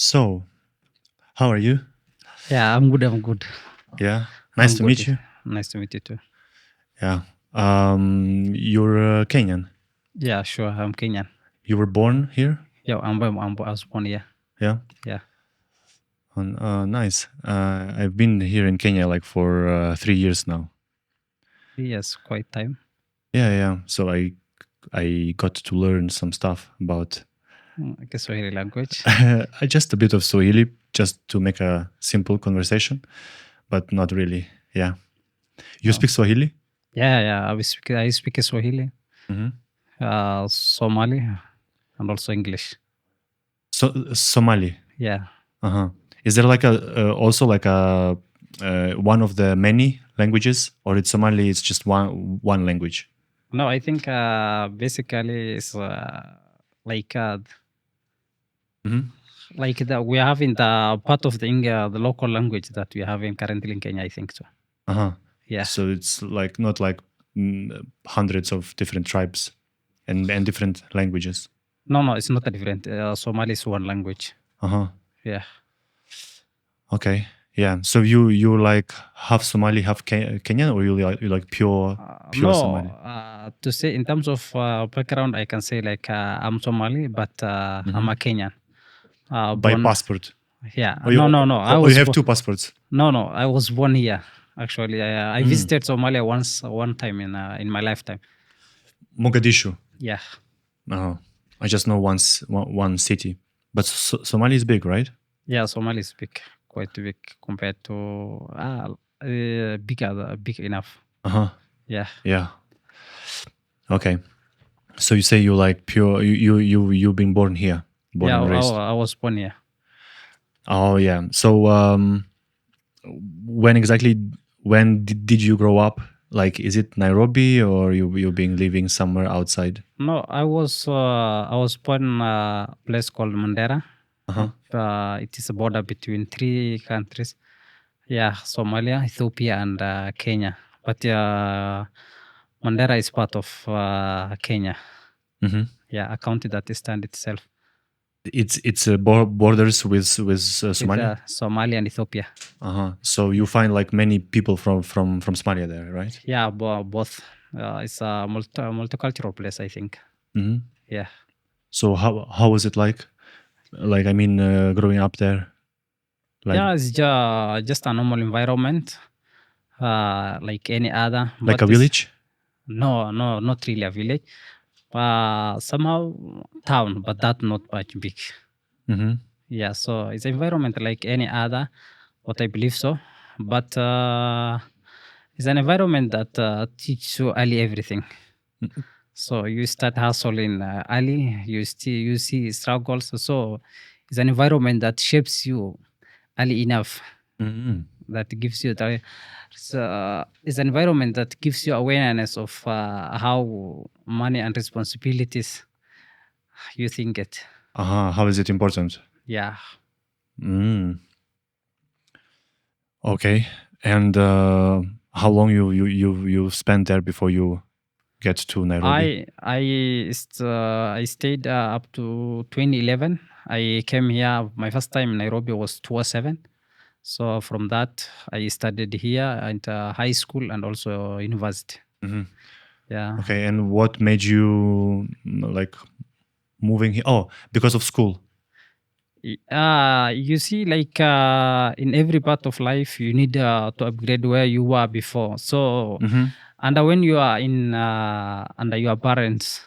So, how are you? Yeah, I'm good. I'm good. Yeah, nice I'm to good. meet you. Nice to meet you too. Yeah. You're Kenyan. Yeah, sure. I'm Kenyan. You were born here? Yeah, I was born here. Yeah. Yeah. Nice. I've been here in Kenya like for 3 years now. Yes, quite time. Yeah. So I got to learn some stuff about I guess Swahili language. just a bit of Swahili, just to make a simple conversation, but not really. Yeah. You Oh. speak Swahili? Yeah. I speak Swahili, Hmm. Somali, and also English. So Somali. Yeah. Uh-huh. Is there like a also like a one of the many languages, or it's Somali? It's just one language. No, I think basically it's like uh, Hmm. like that we have in the part of the local language that we have in currently in Kenya. I think so. Uh-huh. Yeah. So it's like not like hundreds of different tribes and different languages. No, it's not a different. Somali is one language. Uh-huh. Yeah. Okay. Yeah. So you like half Somali, half Kenyan, or you like pure No, Somali? to say in terms of background, I can say like I'm Somali, but I'm Hmm. a Kenyan. By Born, passport, yeah. or No. or you have two passports? No. I was born here. Actually, I Mm. visited Somalia one time in my lifetime. Mogadishu. Yeah, Oh, I just know one city, but Somali is big, right? yeah. Somali is big, quite big compared to big enough. Uh huh. Yeah, Yeah. Okay. So you say you like pure. You've been born here, born yeah. and raised. I was born here. Oh yeah. So when exactly when did you grow up? Like, is it Nairobi or you being living somewhere outside? No, I was born in a place called Mandera. Uh huh. It is a border between three countries. Yeah, Somalia, Ethiopia, and Kenya. But Mandera is part of Kenya. Mm-hmm. Yeah, a county that stands itself It's borders with with Somalia. Somalia and Ethiopia. Uh huh. So you find like many people from Somalia there, right? Yeah, both. It's a multicultural place, I think. Mm-hmm. Yeah. So how was it like? Like, I mean, growing up there, like Yeah, it's just a normal environment, like any other. like But a this, village. no, not really a village. Somehow town, but that not much big. Mm-hmm. Yeah, so it's environment like any other, what I believe so. But it's an environment that teaches you early everything. So you start hustling early, you see struggles. So it's an environment that shapes you early enough, Mm-hmm. that gives you the it's an environment that gives you awareness of how money and responsibilities you think it. Uh-huh. How is it important? Yeah. Mm. Okay. And how long you spent there before you get to Nairobi? I stayed up to 2011. I came here. My first time in Nairobi was 2007. So from that, I studied here at high school and also university. Mm-hmm. Yeah. Okay. And what made you like moving here? Oh, because of school. You see, like in every part of life, you need to upgrade where you were before. So, Mm-hmm. and when you are in under your parents,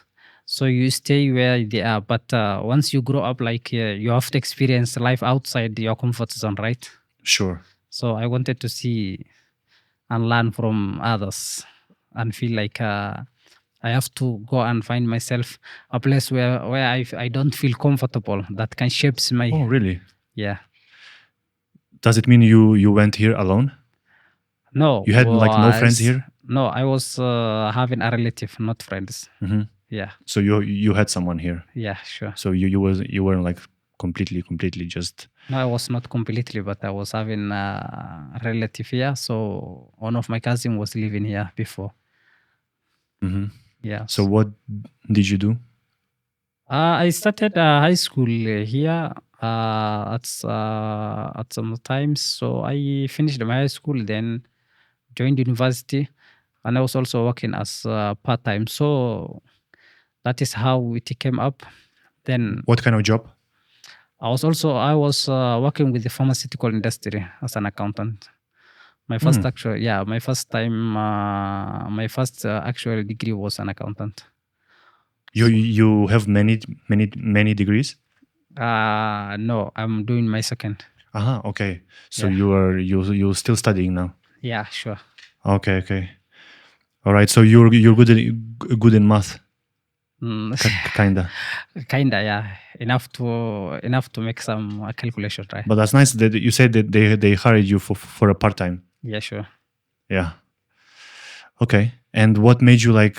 so you stay where they are. But once you grow up, like you have to experience life outside your comfort zone, right? Sure. So I wanted to see and learn from others and feel like I have to go and find myself a place where I don't feel comfortable that can shapes my Oh, really? yeah. Does it mean you went here alone? No, You had like no friends here? no, I was having a relative, not friends. Mm-hmm. Yeah, So you had someone here. yeah, sure. So you weren't like completely just. No, I was not completely, but I was having a relative here. So one of my cousin was living here before. Mm-hmm. So Yes. what did you do? I started high school here. at some times. So I finished my high school, then joined university, and I was also working as part time. So that is how it came up. Then What kind of job? I was working with the pharmaceutical industry as an accountant. My first actual yeah my first time my first actual degree was an accountant. You have many degrees? No, I'm doing my second. Okay. So Yeah. you're still studying now. Yeah, sure. Okay. All right. So you're good in math, Mm, kinda. kinda, yeah. Enough to make some calculation, right? But that's nice that you said that they hired you for a part time. Yeah, sure. Yeah. Okay. And what made you like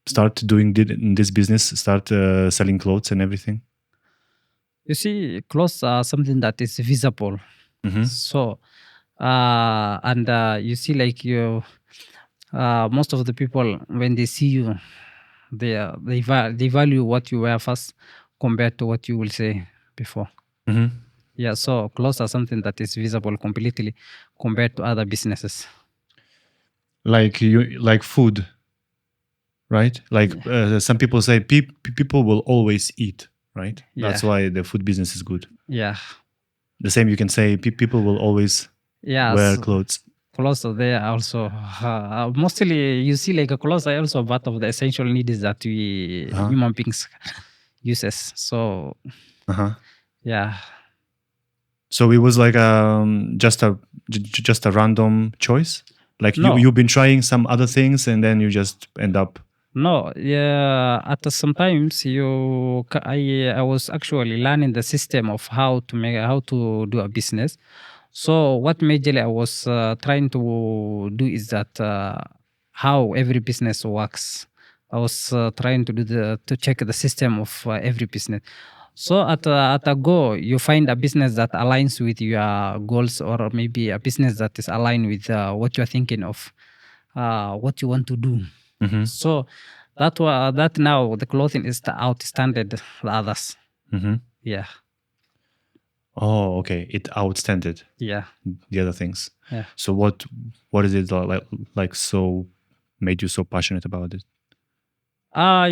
start doing this business? Start selling clothes and everything. You see, clothes are something that is visible. So, and you see, like most of the people when they see you, they value what you wear first compared to what you will say before. Yeah, so clothes are something that is visible completely compared to other businesses. Like you like food, right? Like some people say people will always eat, right? That's Yeah, why the food business is good. yeah, The same you can say people will always yeah. wear clothes. Clothes are there also. Mostly, you see, like clothes are also part of the essential needs that we human beings uses. So Uh-huh. yeah, So it was like just a random choice. Like no, you've been trying some other things and then you just end up. no, yeah. At the sometimes I was actually learning the system of how to do a business. So what majorly I was trying to do is that how every business works. I was trying to to check the system of every business. So at a go, you find a business that aligns with your goals, or maybe a business that is aligned with what you're thinking of, what you want to do. So that now the clothing is the outstanded the others. Yeah, Oh, okay. It outstanded yeah, the other things. yeah. So what is it like so made you so passionate about it?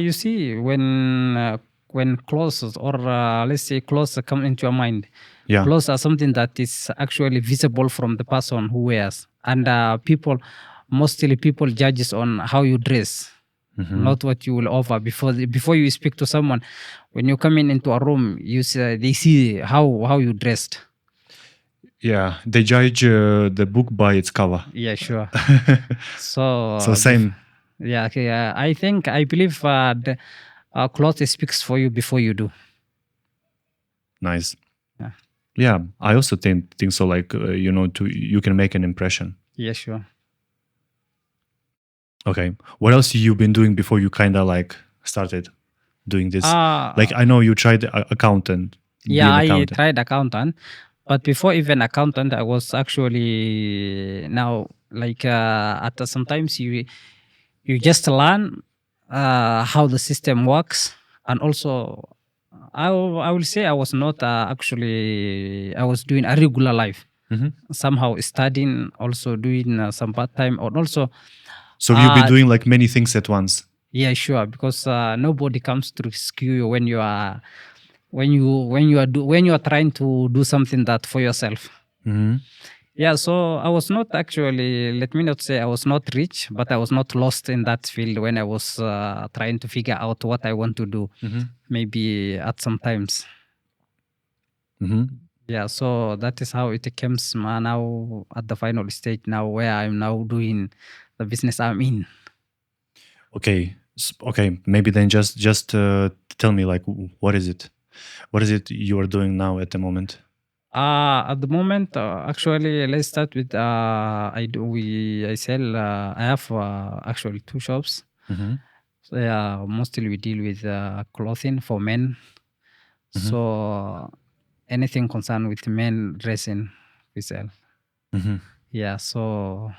You see, when clothes or let's say clothes come into your mind, Yeah. clothes are something that is actually visible from the person who wears, and mostly people judges on how you dress, not what you will offer. Before you speak to someone, when you come in into a room, they see how you dressed. Yeah. They judge the book by its cover. Yeah, sure. So So same. yeah, okay. I believe the clothes speaks for you before you do. Nice. Yeah. Yeah. I also think so. Like you can make an impression. Yeah, sure. Okay. What else you've been doing before you kind of like started doing this? Like Uh I know you tried accountant, yeah, being I accountant. tried accountant, but before even accountant, I was actually now like sometimes you just learn how the system works, and also I will say I was not actually I was doing a regular life. Somehow studying, also doing some part time, or also So you've been uh doing like many things at once. yeah, sure, because nobody comes to rescue you when you are when you are trying to do something that for yourself. Yeah, so I was not actually, let me not say I was not rich, but I was not lost in that field when I was trying to figure out what I want to do, maybe at some times. Yeah, so that is how it comes now at the final stage now where I'm now doing the business I'm in. Okay. Okay. Maybe then just tell me like what is it? What is it you are doing now at the moment? At the moment, actually, let's start with I sell I have actually two shops. So, yeah, mostly we deal with clothing for men. So anything concerned with men dressing, we sell. Yeah, so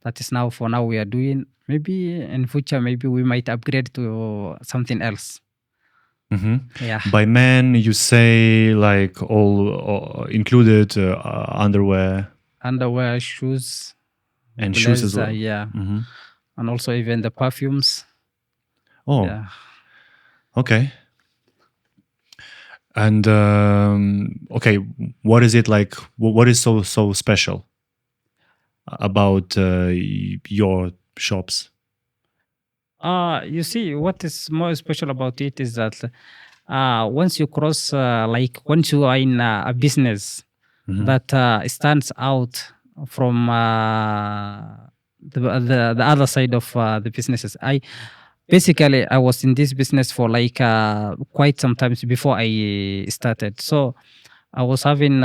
that is now for now we are doing. Maybe in future, maybe we might upgrade to something else. Yeah, By men, you say like all included underwear underwear, shoes, and shoes as blazer, well. yeah, and also even the perfumes. Oh, Yeah. okay. And okay, what is it like? What is so special about your shops? You see, what is more special about it is that once you cross, like once you are in a business that stands out from the other side of the businesses. Basically I was in this business for like quite some times before I started. So I was having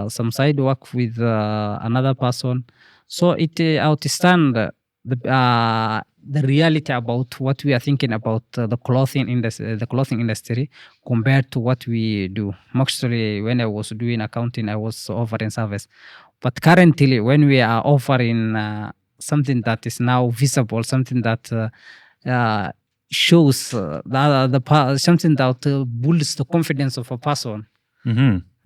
some side work with another person. So it outstand the reality about what we are thinking about the clothing industry compared to what we do. Mostly when I was doing accounting, I was offering service. But currently, when we are offering something that is now visible, something that uh, shows something that builds the confidence of a person,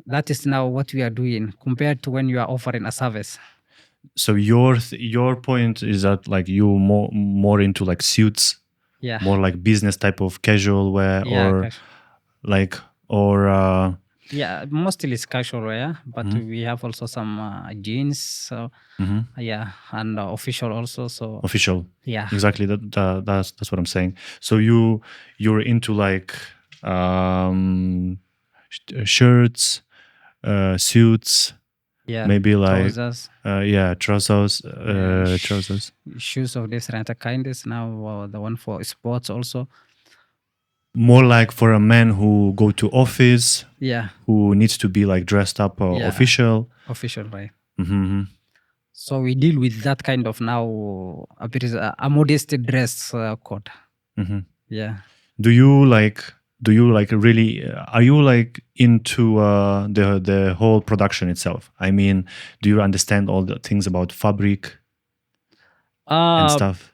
that is now what we are doing compared to when you are offering a service. So your point is that like you more into like suits, Yeah. more like business type of casual wear, Yeah, or like or yeah, mostly it's casual wear, but we have also some jeans. So yeah, and official also. So official. yeah, Exactly. That's what I'm saying. So you're into like shirts, suits, yeah, maybe like trousers, yeah, trousers, yeah, trousers. shoes of different kinds. Now the one for sports also. More like for a man who go to office, Yeah, who needs to be like dressed up yeah, official. official, right? Mm-hmm. So we deal with that kind of now a bit a modest dress code. Yeah. Do you like really are you like into the whole production itself? I mean, do you understand all the things about fabric and Uh, stuff?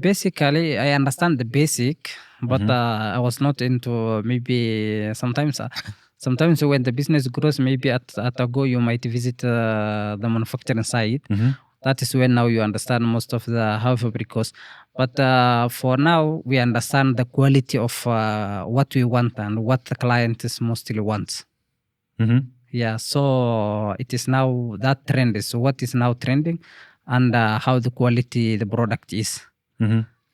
Basically, I understand the basic, but I was not into maybe sometimes. Sometimes when the business grows, maybe at a go you might visit the manufacturing site. That is when now you understand most of the how fabric goes. But for now, we understand the quality of what we want and what the client is mostly wants. Yeah, so it is now that trend is what is now trending, and how the quality the product is.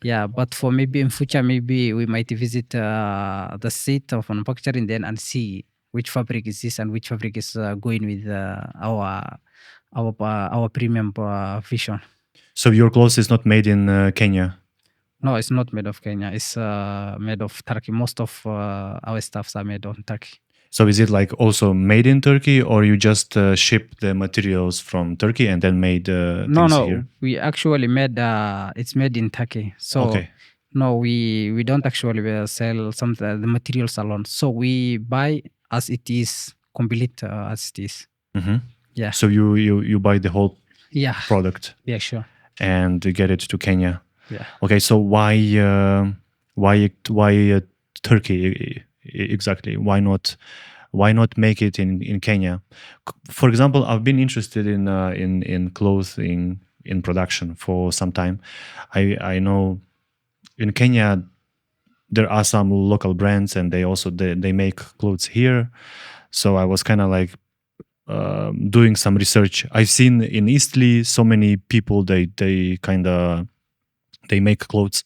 Yeah, but for maybe in future, maybe we might visit the site of manufacturing then and see which fabric is this and which fabric is going with our premium vision. So your clothes is not made in Kenya. No, it's not made of Kenya. It's made of Turkey. Most of our stuffs are made on Turkey. So is it like also made in Turkey, or you just ship the materials from Turkey and then made No, things no, here? we actually made it's made in Turkey. So Okay. no, we don't actually sell some the materials alone. So we buy as it is, complete as it is. Yeah. So you buy the whole Yeah. product Yeah, sure. and get it to Kenya. Yeah. Okay, so why Turkey exactly? Why not make it in Kenya? For example, I've been interested in clothing in production for some time. I know in Kenya there are some local brands and they make clothes here. So I was kind of like doing some research. I've seen in Eastleigh so many people they make clothes,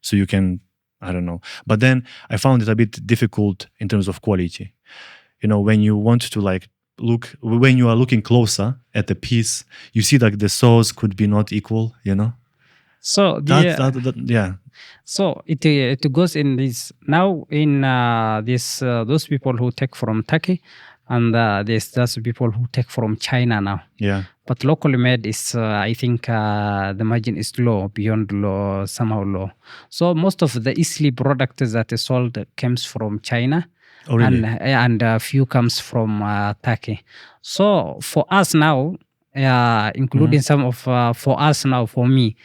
so you can, I don't know. But then I found it a bit difficult in terms of quality. When you want to like when you are looking closer at the piece, you see like the sews could be not equal. So Yeah. so it goes in this now in this those people who take from Turkey, and there's those people who take from China now. Yeah. But locally made is, I think, the margin is low, beyond low, somehow low. So most of the easily products that is sold comes from China, Oh, really? and a few comes from Turkey. So for us now, including some of for us now, for me,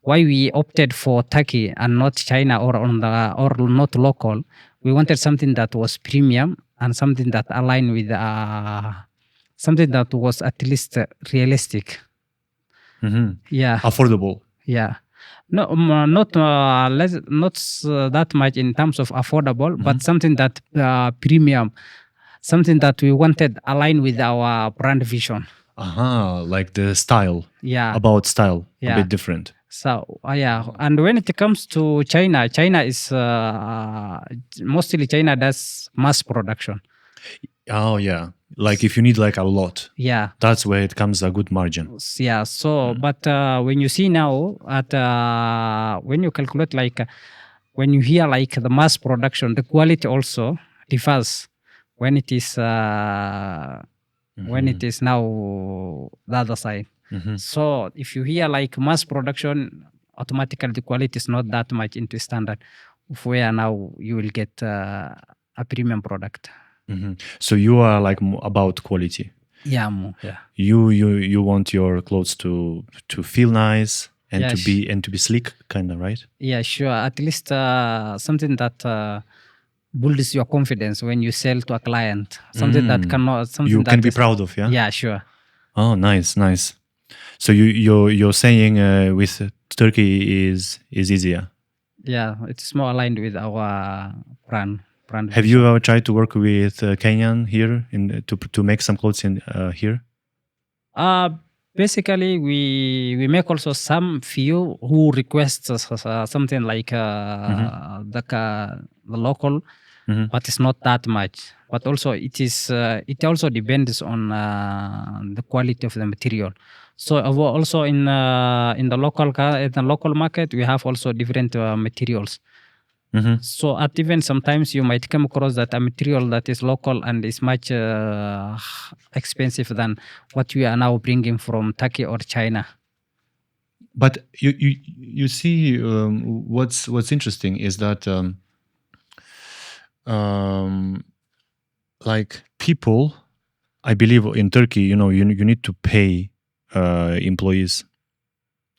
why we opted for Turkey and not China or not local, we wanted something that was premium and something that aligned with something that was at least realistic. Yeah, Affordable. yeah. No, not not that much in terms of affordable, but something that premium, something that we wanted align with our brand vision. Like the style. Yeah. About style. A Yeah. bit different. So yeah, and when it comes to China, China is mostly China does mass production. Oh yeah. Like if you need like a lot, Yeah. that's where it comes a good margin. Yeah. So, but when you see now at when you calculate like when you hear like the mass production, the quality also differs when it is now the other side. So if you hear like mass production, automatically the quality is not that much into standard. Of where now you will get a premium product. So you are like about quality. Yeah, yeah. You want your clothes to feel nice and Yeah, to be sleek, kind of, right? Yeah, sure. At least something that builds your confidence when you sell to a client. Something that cannot. Something You that can be is- proud of, yeah. Yeah, sure. Oh, nice. So you're saying with Turkey is easier. Yeah, it's more aligned with our brand. Have you ever tried to work with Kenyan here to make some clothes in here? Basically, we make also some few who request something like the local, but it's not that much. But also it also depends on the quality of the material. So also in the local market we have also different materials. So at even sometimes you might come across that a material that is local and is much expensive than what we are now bringing from Turkey or China. But you see, what's interesting is that like people, I believe in Turkey, you need to pay employees,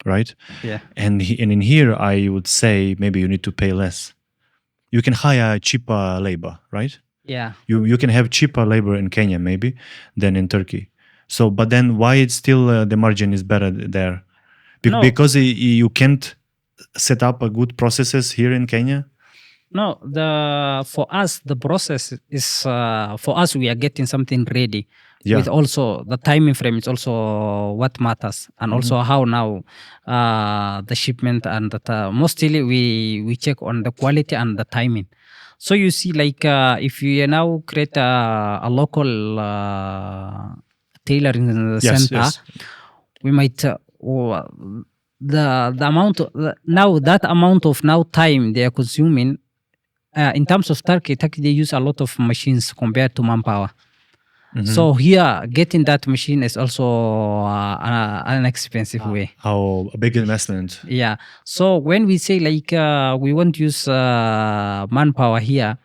right? Yeah. And in here, I would say maybe you need to pay less. You can hire cheaper labor, right? Yeah. You can have cheaper labor in Kenya maybe than in Turkey. So, but then why it's still the margin is better there? No. Because you can't set up a good processes here in Kenya. No, for us the process is for us we are getting something ready. Yeah. With also the timing frame is also what matters, and also how now the shipment and mostly we check on the quality and the timing. So you see, like if you now create a local tailoring center, we might the amount now that amount of now time they are consuming. In terms of Turkey, they use a lot of machines compared to manpower. So here, getting that machine is also an expensive way. How a big investment. Yeah. So when we say like we won't use manpower here,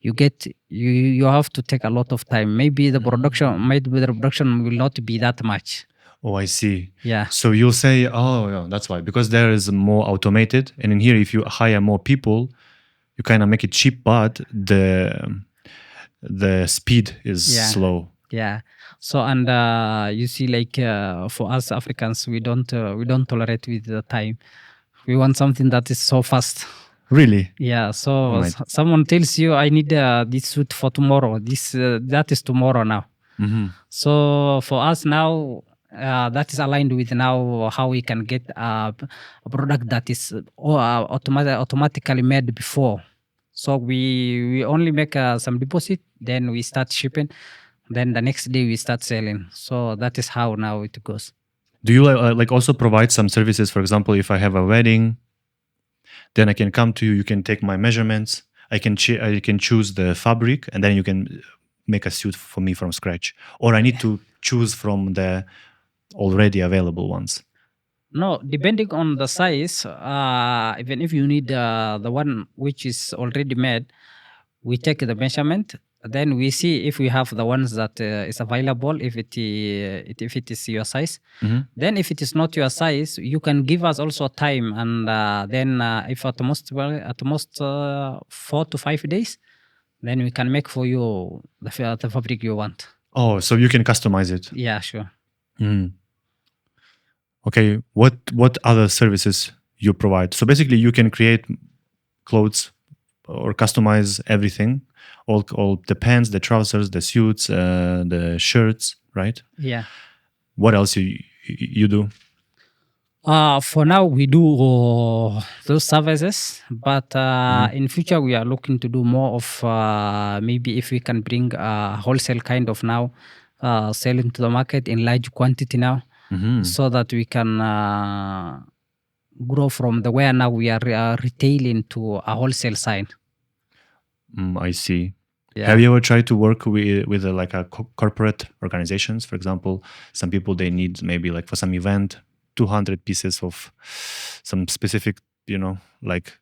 you have to take a lot of time. Maybe the production will not be that much. Oh, I see. Yeah. So you'll say, oh, yeah, that's why, because there is more automated, and in here, if you hire more people, you kind of make it cheap, but the speed is slow. Yeah. So and you see, like for us Africans, we don't tolerate with the time. We want something that is so fast. Really? Yeah. So someone tells you, I need this suit for tomorrow. That is tomorrow now. So for us now, that is aligned with now how we can get a product that is automatically made before. So we only make some deposit, then we start shipping, then the next day we start selling. So that is how now it goes. Do you like also provide some services? For example, if I have a wedding, then I can come to you. You can take my measurements. I can choose the fabric, and then you can make a suit for me from scratch. Or I need to choose from the already available ones. No, depending on the size, even if you need the one which is already made, we take the measurement. then we see if we have the ones that is available, if it is your size. Then if it is not your size, you can give us also time, and then if at most 4 to 5 days, then we can make for you the fabric you want. Oh, so you can customize it. Yeah, sure. Okay, what other services you provide? So basically, you can create clothes or customize everything, all the pants, the trousers, the suits, the shirts, right? Yeah. What else you do? For now, we do those services, but in future we are looking to do more of maybe if we can bring wholesale kind of now, sell into the market in large quantity now, so that we can grow from the where now we are retailing to a wholesale side. I see. Yeah. Have you ever tried to work with like a corporate organizations? For example, some people they need maybe like for some event 200 pieces of some specific, like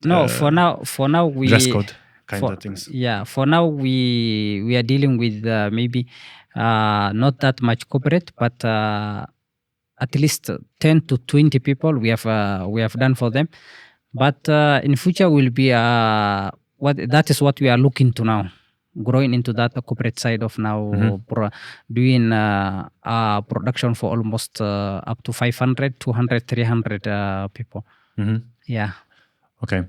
No, for now we dress code kind of things. Yeah, for now we are dealing with maybe not that much corporate, but at least 10 to 20 people we have done for them. But in future will be that is what we are looking to now, growing into that corporate side of now, doing production for almost up to 500, 200, 300 people. Yeah. Okay.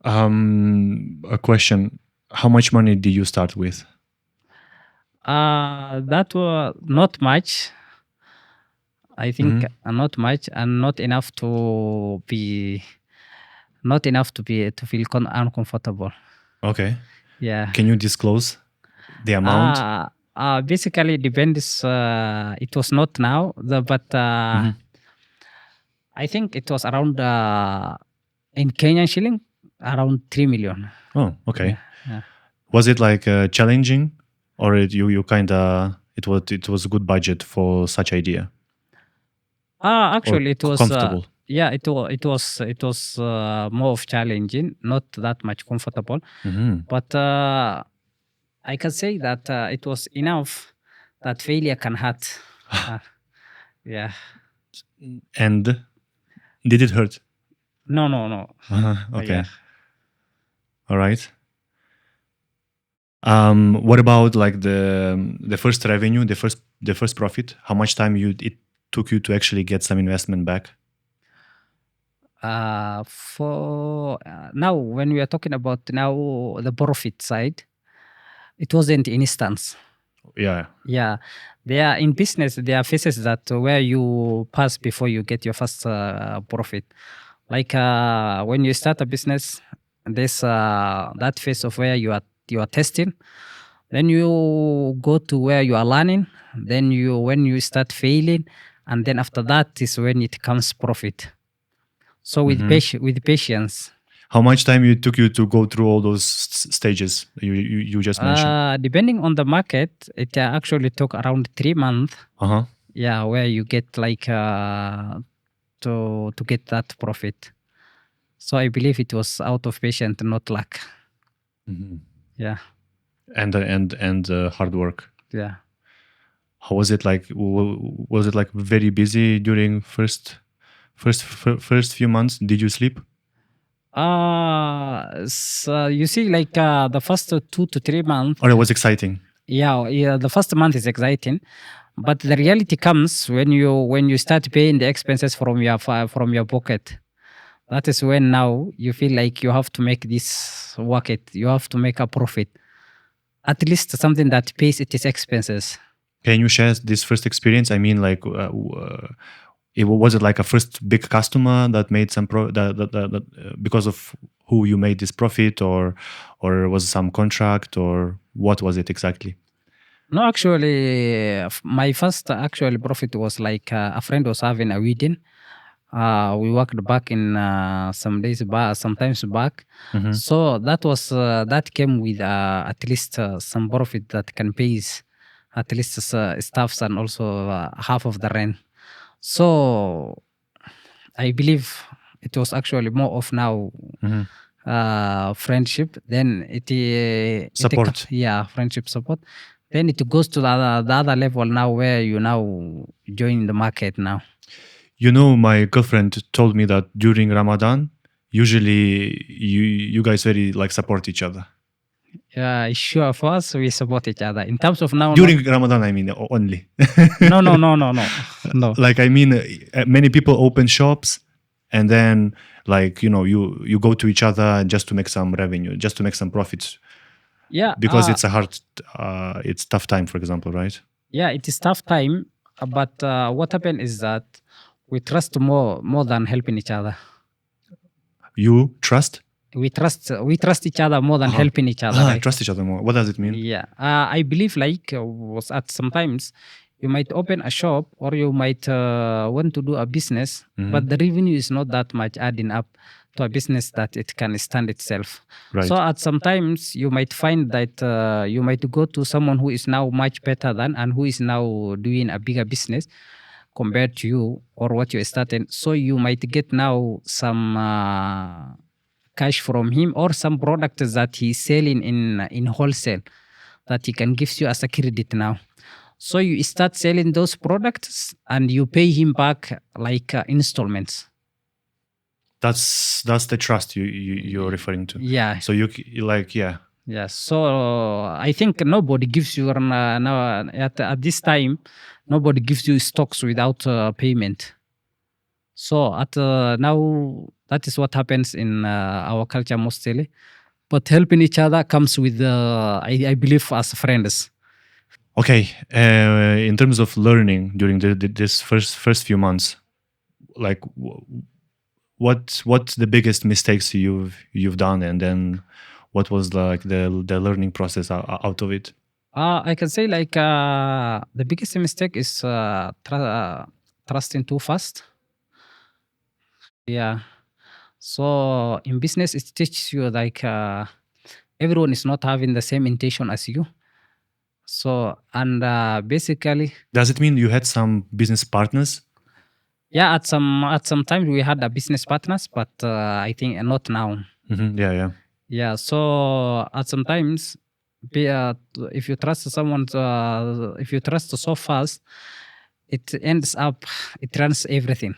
A question: how much money did you start with? That was not much. I think not much, and not enough to feel uncomfortable. Okay. Yeah. Can you disclose the amount? Basically depends. It was not now, but I think it was around in Kenyan shilling around 3 million. Oh, okay. Yeah. Was it like challenging, or you kind of it was a good budget for such idea? Actually, it was comfortable? Yeah, it was more of challenging, not that much comfortable. But I can say that it was enough that failure can hurt. Yeah. And did it hurt? No. Okay. Yeah. All right. What about like the first revenue, the first profit? How much time it took you to actually get some investment back? For now, when we are talking about now the profit side, it wasn't instant. Yeah. Yeah, there are in business there are phases that where you pass before you get your first profit. Like when you start a business, there's that phase of where you are testing. Then you go to where you are learning. Then when you start failing, and then after that is when it comes profit. So with patience. How much time it took you to go through all those stages you just mentioned? Depending on the market, it actually took around 3 months. Yeah, where you get like to get that profit. So I believe it was out of patience, not luck. Yeah. And hard work. Yeah. How was it like? Was it like very busy during first few months? Did you sleep? So you see, like the first 2 to 3 months. Or it was exciting? Yeah. The first month is exciting, but the reality comes when you start paying the expenses from your pocket. That is when now you feel like you have to make this work it. You have to make a profit, at least something that pays its expenses. Can you share this first experience? I mean, like, was it like a first big customer that made some because of who you made this profit, or was it some contract, or what was it exactly? No, actually, my first actual profit was like a friend was having a wedding. We worked back in sometimes back. So that came with at least some profit that can pay at least staffs and also half of the rent. So I believe it was actually more of now friendship, then Support. friendship support. Then it goes to the other level now where you now join the market now. You know, my girlfriend told me that during Ramadan, usually you guys very like support each other. Yeah, sure. For us, we support each other. In terms of now, During Ramadan, I mean only. no. Like I mean, many people open shops, and then like you go to each other just to make some revenue, just to make some profits, Yeah, because it's a hard, it's tough time, for example, right? yeah, it is tough time. But what happened is that we trust more than helping each other. You trust. We trust each other more than helping each other, right? Trust each other more. What does it mean? Yeah, I believe like was at sometimes you might open a shop or you might want to do a business, but the revenue is not that much adding up to a business that it can stand itself. Right. So at sometimes you might find that you might go to someone who is now much better than and who is now doing a bigger business compared to you or what you started. So you might get now some cash from him or some products that he's selling in wholesale that he can give you as a credit now. So you start selling those products and you pay him back like installments. That's the trust you're referring to. Yeah. So you like Yeah. So I think nobody gives you now at this time nobody gives you stocks without payment. So at now that is what happens in our culture mostly. But helping each other comes with I believe as friends. Okay. In terms of learning during this first few months, like what's the biggest mistakes you've done, and then what was like the learning process out of it? I can say like the biggest mistake is trusting too fast. Yeah. So in business, it teaches you like everyone is not having the same intention as you. So and basically, Does it mean you had some business partners? yeah, at some time we had a business partners, but I think not now. Yeah. Yeah. So at sometimes, if you trust someone, if you trust so fast, it ends up it runs everything.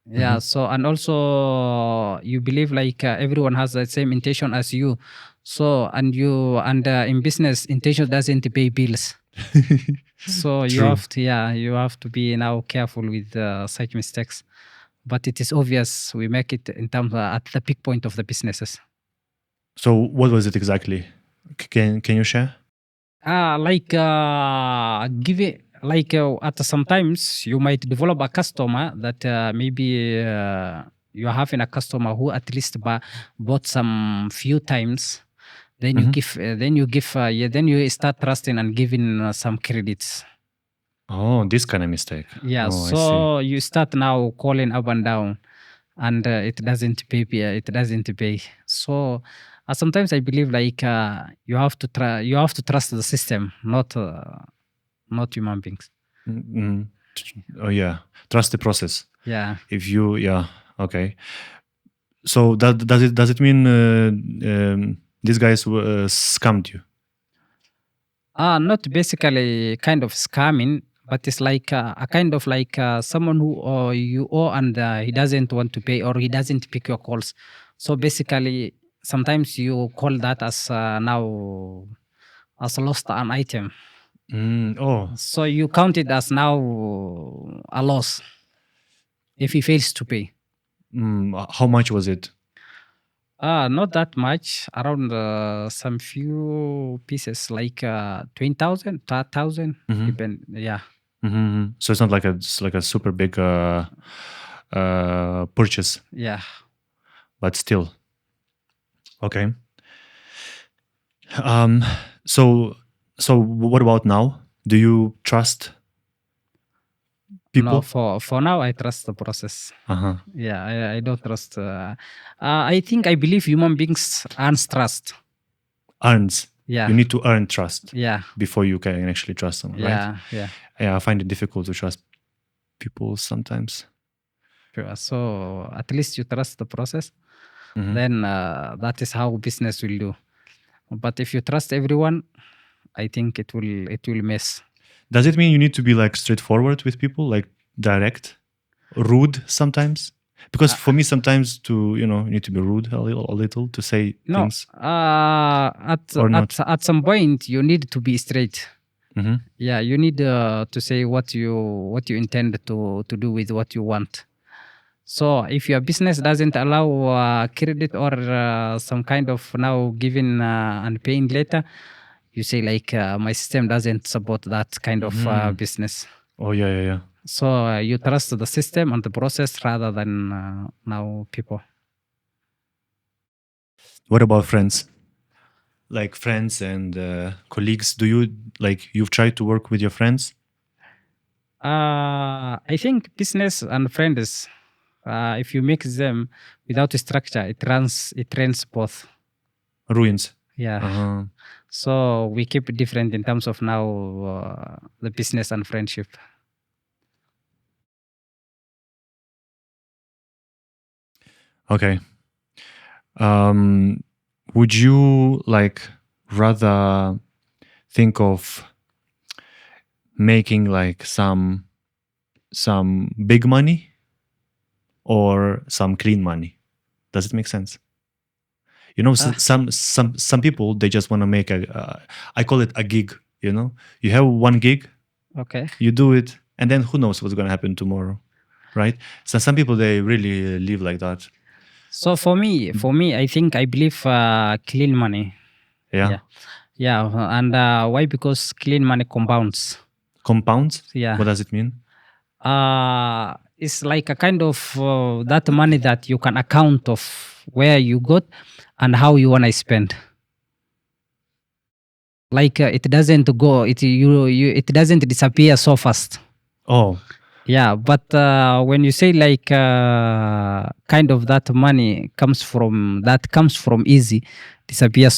Yeah. So and also you believe like everyone has the same intention as you. So and in business, intention doesn't pay bills. So you True. have to be now careful with such mistakes. But it is obvious we make it in terms at the peak point of the businesses. So what was it exactly? Can you share? Like give it like at sometimes you might develop a customer that maybe you're having a customer who at least bought some few times. Then you then you start trusting and giving some credits. Oh, this kind of mistake. Yeah, Oh, I see. so you start now calling up and down, and it doesn't pay. It doesn't pay. So sometimes I believe like you have to try. You have to trust the system, not human beings. Oh yeah, trust the process. Yeah. If you okay. So that does it mean these guys scammed you? Not basically kind of scamming, but it's like a kind of like someone who you owe and he doesn't want to pay or he doesn't pick your calls. So basically, sometimes you call that as now as lost an item. Oh, So you count it as now a loss if he fails to pay. how much was it? Not that much, around some few pieces, like 20,000, 30,000, depend. Yeah. So it's not like a super big purchase, Yeah. but still. Okay. So what about now? Do you trust people? No, for now, I trust the process. Yeah, I don't trust. I believe human beings earns trust. Earns. Yeah. You need to earn trust. Yeah. Before you can actually trust someone, right? Yeah. Yeah, I find it difficult to trust people sometimes. Sure. So at least you trust the process. then that is how business will do. But if you trust everyone, I think it will mess. Does it mean you need to be like straightforward with people, like direct, rude sometimes? Because for me, sometimes you need to be rude a little to say No, things at or not. at some point you need to be straight. Mhm. Yeah, you need to say what you intend to do with what you want. So if your business doesn't allow credit or some kind of now giving and paying later, you say like my system doesn't support that kind of business. Oh yeah. So you trust the system and the process rather than now people. What about friends? Like friends and colleagues, do you like you've tried to work with your friends? I think business and friends, if you mix them without a structure, it runs both. Ruins. Yeah. Uh-huh. So we keep it different in terms of now the business and friendship. Okay. um would you like rather think of making like some big money or some clean money? Does it make sense? Ah. Some people, they just want to make I call it a gig. You have one gig, Okay. you do it, and then who knows what's going to happen tomorrow, right? So some people, they really live like that. So for me, I believe clean money. Yeah. Yeah, and why? Because clean money compounds. Compounds. Yeah. What does it mean? It's like a kind of that money that you can account of where you got and how you wanna spend. Like it doesn't go. It doesn't disappear so fast. Oh, Yeah, but when you say like kind of that money comes from easy, disappears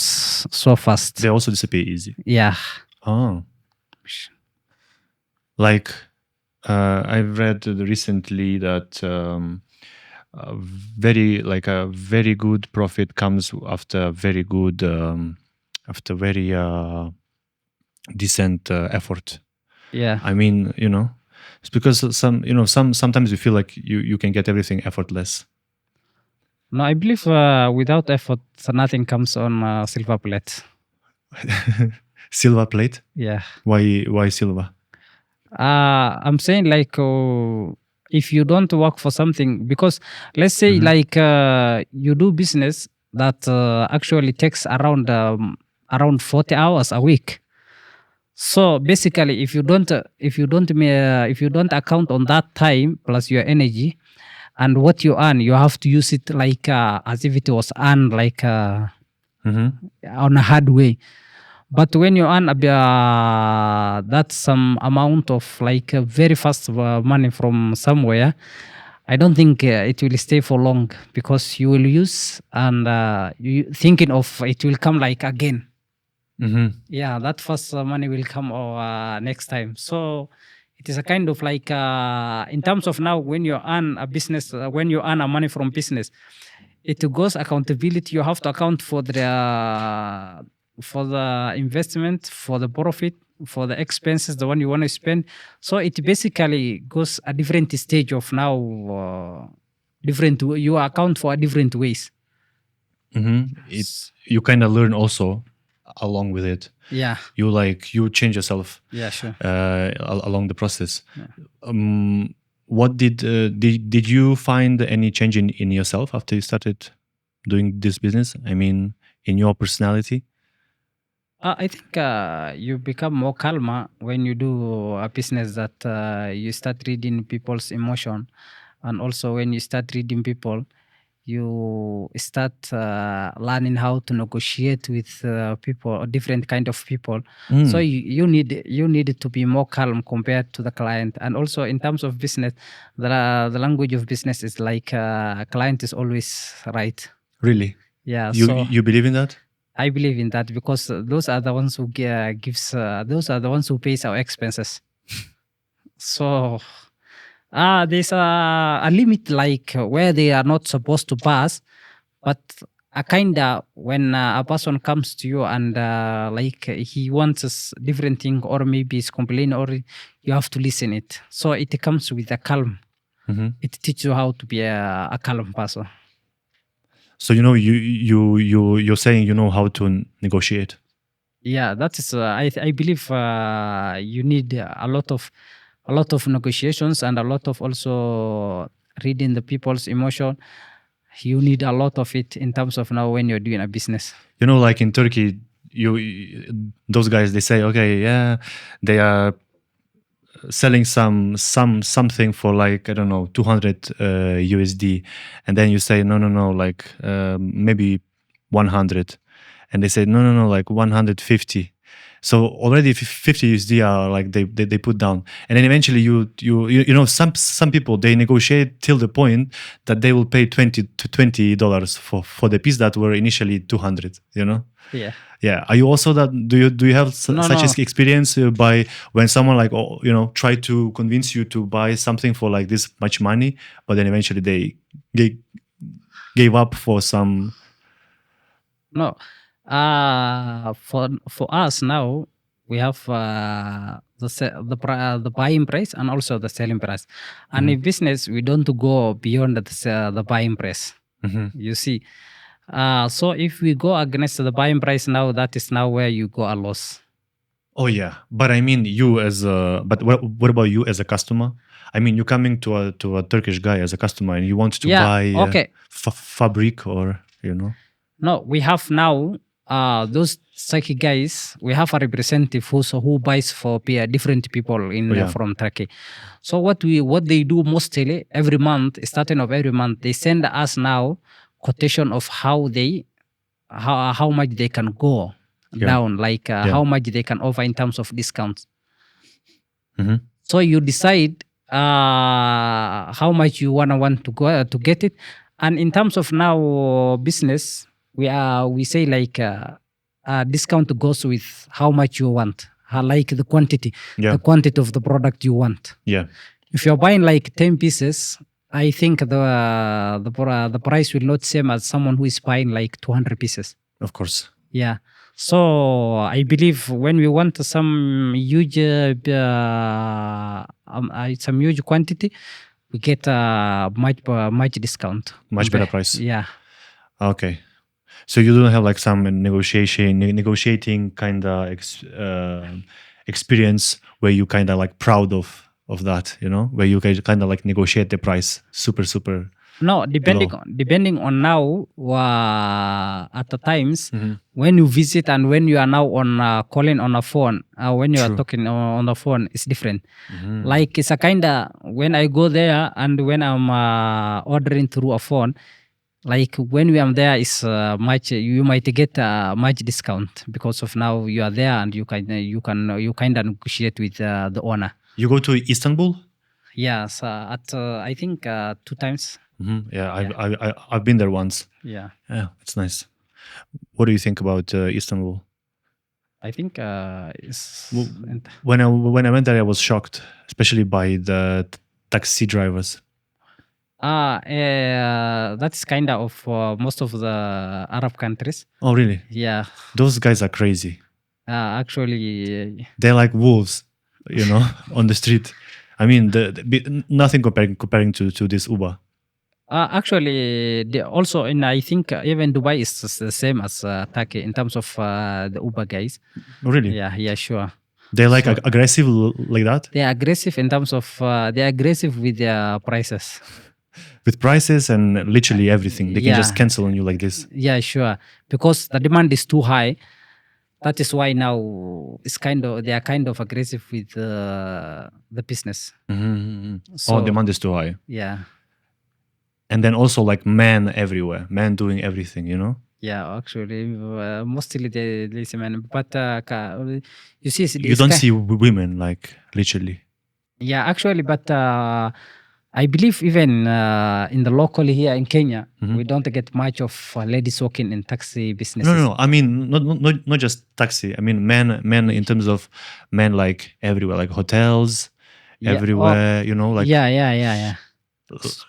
so fast. they also disappear easy. Yeah. Oh, like I've read recently that a very good profit comes after very decent effort. Yeah. I mean, it's because sometimes you feel like you can get everything effortless. No, I believe without effort, nothing comes on silver plate. Silver plate. Yeah. Why silver? I'm saying like if you don't work for something, because let's say like you do business that actually takes around 40 hours a week. So basically, if you don't account on that time plus your energy and what you earn, you have to use it like as if it was earned like on a hard way. But when you earn that some amount of like very fast money from somewhere, I don't think it will stay for long because you will use and you thinking of it will come like again. Yeah, that first money will come next time. So it is a kind of like in terms of now when you earn a business, when you earn a money from business, it goes accountability. You have to account for the investment, for the profit, for the expenses, the one you want to spend. So it basically goes a different stage of now different. You account for different ways. You kind of learn also along with it. Yeah. You change yourself. Yeah, sure. Along the process. What did you find any change in yourself after you started doing this business? I mean, in your personality. I think you become more calmer when you do a business that you start reading people's emotion, and also when you start reading people, you start learning how to negotiate with people or different kind of people. So you need to be more calm compared to the client, and also in terms of business, the language of business is like client is always right. Really? Yeah. You believe in that? I believe in that because those are the ones who those are the ones who pays our expenses. So there's a limit like where they are not supposed to pass, But a kinda when a person comes to you and like he wants different thing, or maybe he's complaining, or you have to listen it. So it comes with a calm. It teaches you how to be a calm person. So you're saying you know how to negotiate. Yeah, that is. I believe you need a lot of negotiations, and a lot of also reading the people's emotion. You need a lot of it in terms of now when you're doing a business. You know, like in Turkey, those guys, they say, okay, yeah, they are selling something for like, I don't know, 200 USD, and then you say no, like maybe 100, and they say no, like 150. So already 50 USD are like they put down, and then eventually you know, some people, they negotiate till the point that they will pay $20 for the piece that were initially 200, you know. Yeah. Yeah. Are you also that? Do you have No, such no. experience by when someone like, oh, you know, try to convince you to buy something for like this much money, but then eventually they gave up for some. No. For us now, we have the buying price and also the selling price. And in business, we don't go beyond the buying price. You see. So if we go against the buying price now, that is now where you go a loss. Oh yeah, but I mean you as a. But what about you as a customer? I mean, you're coming to a Turkish guy as a customer, and you want to Yeah. buy Okay. fabric, or you know. No, we have now those psychic guys. We have a representative who buys for different people in Oh, yeah. from Turkey. So what they do mostly every month, starting of every month, they send us now quotation of how much they can go Yeah. down, like Yeah. how much they can offer in terms of discounts. Mm-hmm. So you decide how much you want to go to get it, and in terms of now business, we say like discount goes with how much you want, like the quantity, Yeah. the quantity of the product you want. Yeah. If you're buying like 10 pieces, I think the price will not same as someone who is buying like 200 pieces. Of course. Yeah. So I believe when we want some huge, some huge quantity, we get much discount. Much better price. Yeah. Okay. So you don't have like some negotiating kind of experience where you kind of like proud of that, you know, where you kind of like negotiate the price super. No, depending on now at the times when you visit and when you are now on calling on a phone, when you are True. talking on the phone, it's different. Like it's a kinda when I go there and when I'm ordering through a phone, like when we are there is much you might get much discount because of now you are there and you kind of negotiate with the owner. You go to Istanbul? Yes, at I think 2 times. Yeah, I've been there once. Yeah. Yeah, it's nice. What do you think about Istanbul? I think it's When I went there, I was shocked, especially by the taxi drivers. That's kind of most of the Arab countries. Oh, really? Yeah. Those guys are crazy. Actually, They're like wolves, you know, on the street. I mean, nothing comparing to this Uber. actually, also in I think even Dubai is the same as Turkey in terms of the Uber guys. Really? Yeah, sure. They're like So- aggressive like that? They are aggressive in terms of they're aggressive with their prices. With prices and literally everything. They can just Yeah. cancel on you like this. Yeah, sure. Because the demand is too high. That is why now they are kind of aggressive with the business. So, Demand is too high. Yeah. And then also like men everywhere, men doing everything, you know? Yeah, actually, mostly they say men, but you see, You don't see women, like literally. Yeah, actually, but I believe even in the local here in Kenya, we don't get much of ladies working in taxi businesses. No. I mean, not just taxi. I mean, men in terms of men, like everywhere, like hotels, Yeah. everywhere. You know, like Yeah.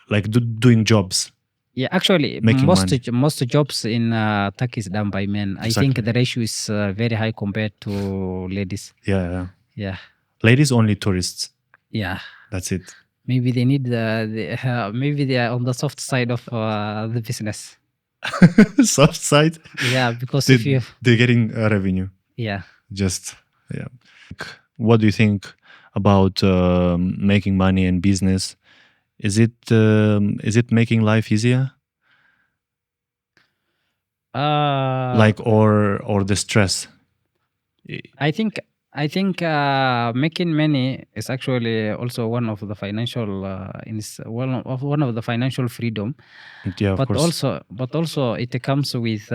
like doing jobs. Yeah, actually, making money. most jobs in Turkey is done by men. I think Exactly. the ratio is very high compared to ladies. Yeah. Yeah, Ladies only tourists. yeah. That's it. Maybe they need maybe they are on the soft side of the business. Soft side. Yeah, because They, if you they're getting revenue. yeah. Just yeah. What do you think about making money in business? Is it making life easier? Like or the stress? I think making money is actually also one of the financial one of the financial freedom, Yeah, of but course. also it comes with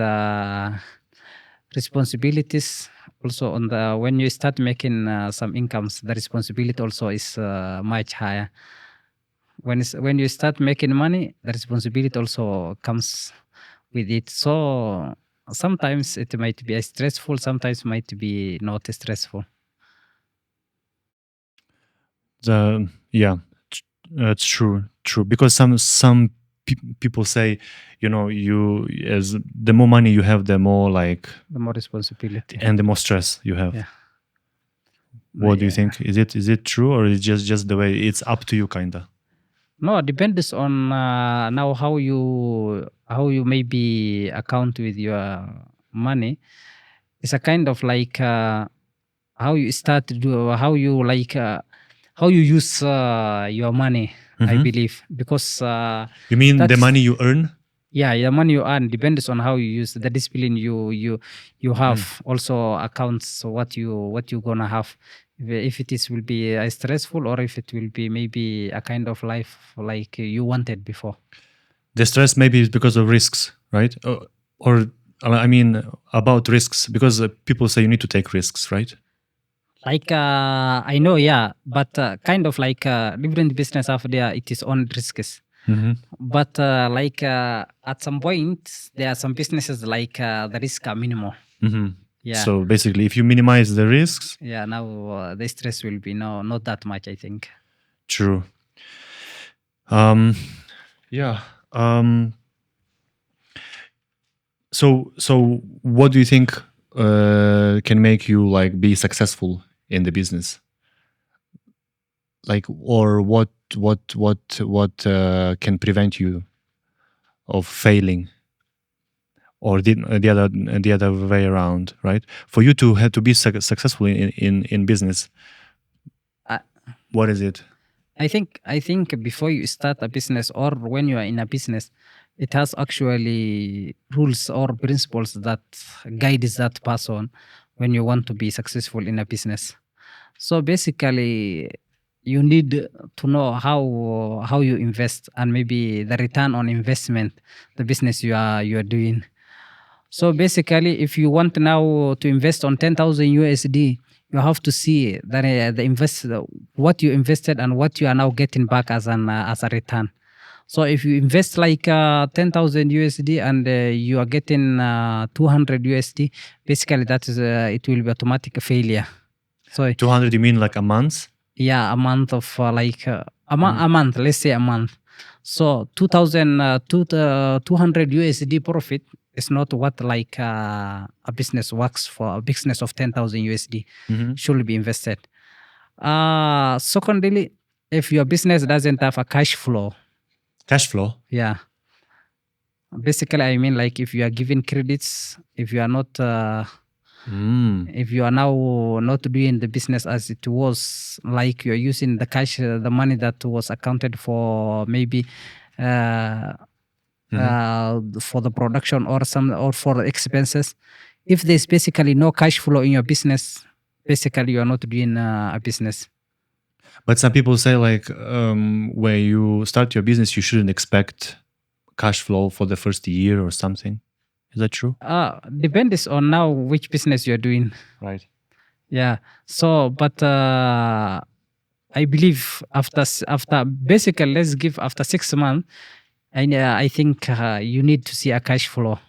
responsibilities. Also, on the when you start making some incomes, the responsibility also is much higher. When you start making money, the responsibility also comes with it. So sometimes it might be stressful, sometimes might be not stressful. Yeah, it's true. Because some people say, as the more money you have, the more like The more responsibility. and the more stress you have. Yeah. What do you Yeah. think? Is it true, or is it just the way it's up to you, kinda? No, it depends on now how you maybe account with your money. It's a kind of like how you start to do how you like how you use your money. I Mhm. believe because You mean the that's money you earn? yeah, the money you earn depends on how you use the discipline you have. Also accounts what you gonna have. If it is will be stressful or if it will be maybe a kind of life like you wanted before. The stress maybe is because of risks, right? Or I mean about risks because people say you need to take risks, right? Like I know, yeah, but kind of like different business have there it is on risks. Mhm. But like at some point there are some businesses like the risk are minimal. Mhm. Yeah. So basically, if you minimize the risks, Yeah, now the stress will be not that much, I think. true. Um, yeah. So what do you think can make you like be successful in the business? Like, or what can prevent you of failing, or the other way around, right? For you to have to be successful in business, I, what is it? I think before you start a business or when you are in a business, it has actually rules or principles that guides that person when you want to be successful in a business. So basically, you need to know how you invest and maybe the return on investment the business you are doing. So basically, if you want now to invest on 10,000 USD, you have to see that what you invested and what you are now getting back as a return. So if you invest like 10,000 USD and you are getting 200 USD, basically that is it will be automatic failure. So 200, you mean like a month? yeah, a month of a month, let's say a month. So 200 USD profit is not what like a business works for. A business of 10,000 USD Mhm. should be invested. Secondly, if your business doesn't have a cash flow, Cash flow. yeah, basically I mean like if you are giving credits, if you are not if you are now not doing the business as it was, like you're using the cash, the money that was accounted for maybe uh, for the production or for expenses. If there's basically no cash flow in your business, basically you are not doing a business. But some people say like when you start your business, you shouldn't expect cash flow for the first year or something. Is that true? Depends on now which business you're doing. Right. Yeah. So, but I believe after basically let's give after 6 months, and I think you need to see a cash flow.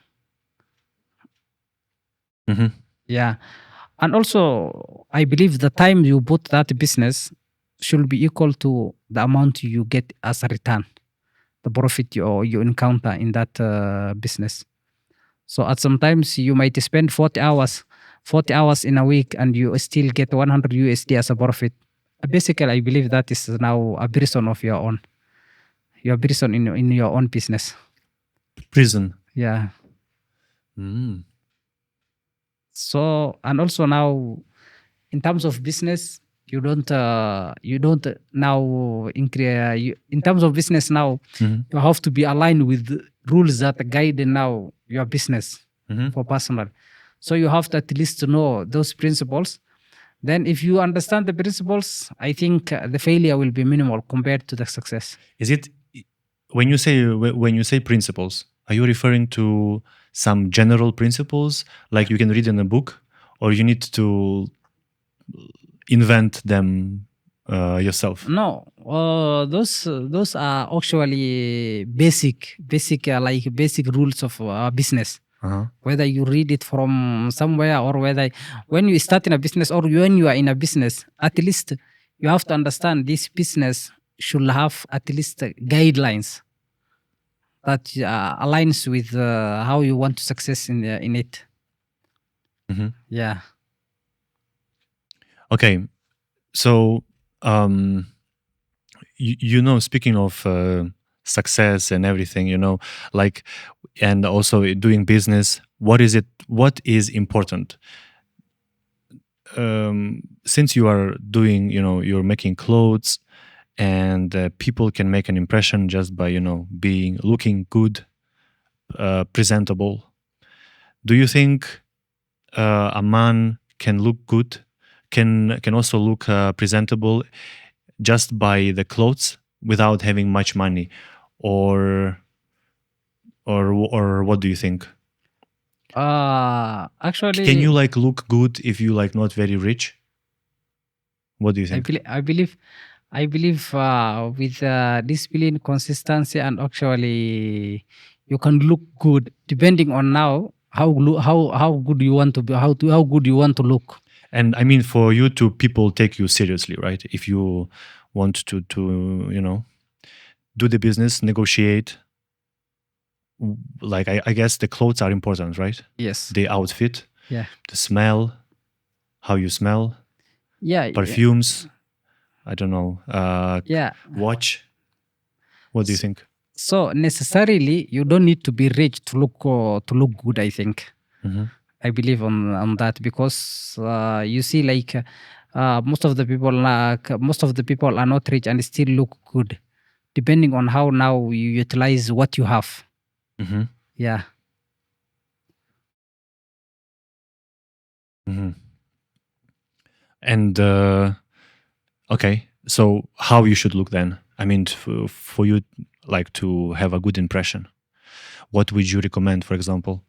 Mm-hmm. Yeah, and also I believe the time you put that business should be equal to the amount you get as a return. the profit you encounter in that business. So at sometimes you might spend 40 hours in a week, and you still get 100 USD as a profit. Basically, I believe that is now a prison of your own. Your prison in your own business. Prison. Yeah. Mm. So, and also now, in terms of business, you don't now in terms of business now, Mhm. you have to be aligned with the rules that guide now your business Mhm. for personal. So you have to at least know those principles. Then, if you understand the principles, I think the failure will be minimal compared to the success. Is it when you say principles? Are you referring to some general principles like you can read in a book, or you need to invent them yourself? No, those are actually basic like basic rules of business. Uh-huh. Whether you read it from somewhere, or whether when you start in a business or when you are in a business, at least you have to understand this business should have at least guidelines that aligns with how you want to success in it. Mhm. Yeah. Okay, so um, speaking of success and everything, like, and also doing business, what is important? Since you are doing, you're making clothes, and people can make an impression just by, being looking good, presentable. Do you think a man can look good, can also look presentable just by the clothes without having much money, or or what do you think? Can Actually, you like look good if you like not very rich? What do you I think? believe I believe I believe with discipline, consistency, and actually, you can look good depending on now how good you want to be, how good you want to look. And I mean, for you to people take you seriously, right? If you want to do the business, negotiate, like I guess the clothes are important, right? Yes. The outfit, Yeah. the smell, how you smell, Yeah. Yeah. perfumes, I don't know, Yeah. watch. What do you S- think? So necessarily, you don't need to be rich to look good. I think. Hmm. I believe on that, because you see, like most of the people are not rich and still look good, depending on how now you utilize what you have. Hmm. Yeah. Hmm. And okay, so how you should look then? I mean, for you like to have a good impression, what would you recommend, for example?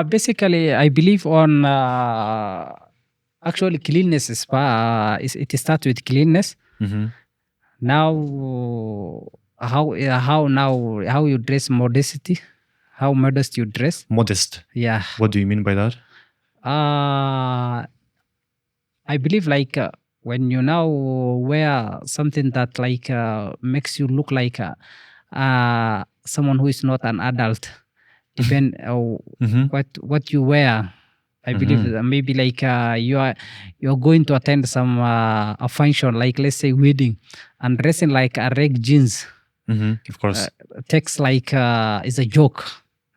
Basically, I believe on actually cleanness it starts with cleanness. Hmm. Now, how you dress, modesty, how modest you dress. Modest. Yeah. What do you mean by that? Uh I believe like when you now wear something that like makes you look like someone who is not an adult, depend Hmm. what you wear. I believe Hmm. that maybe like you're going to attend some a function, like let's say wedding, and dressing like a reg jeans Hmm. Of uh, course. takes like is a joke.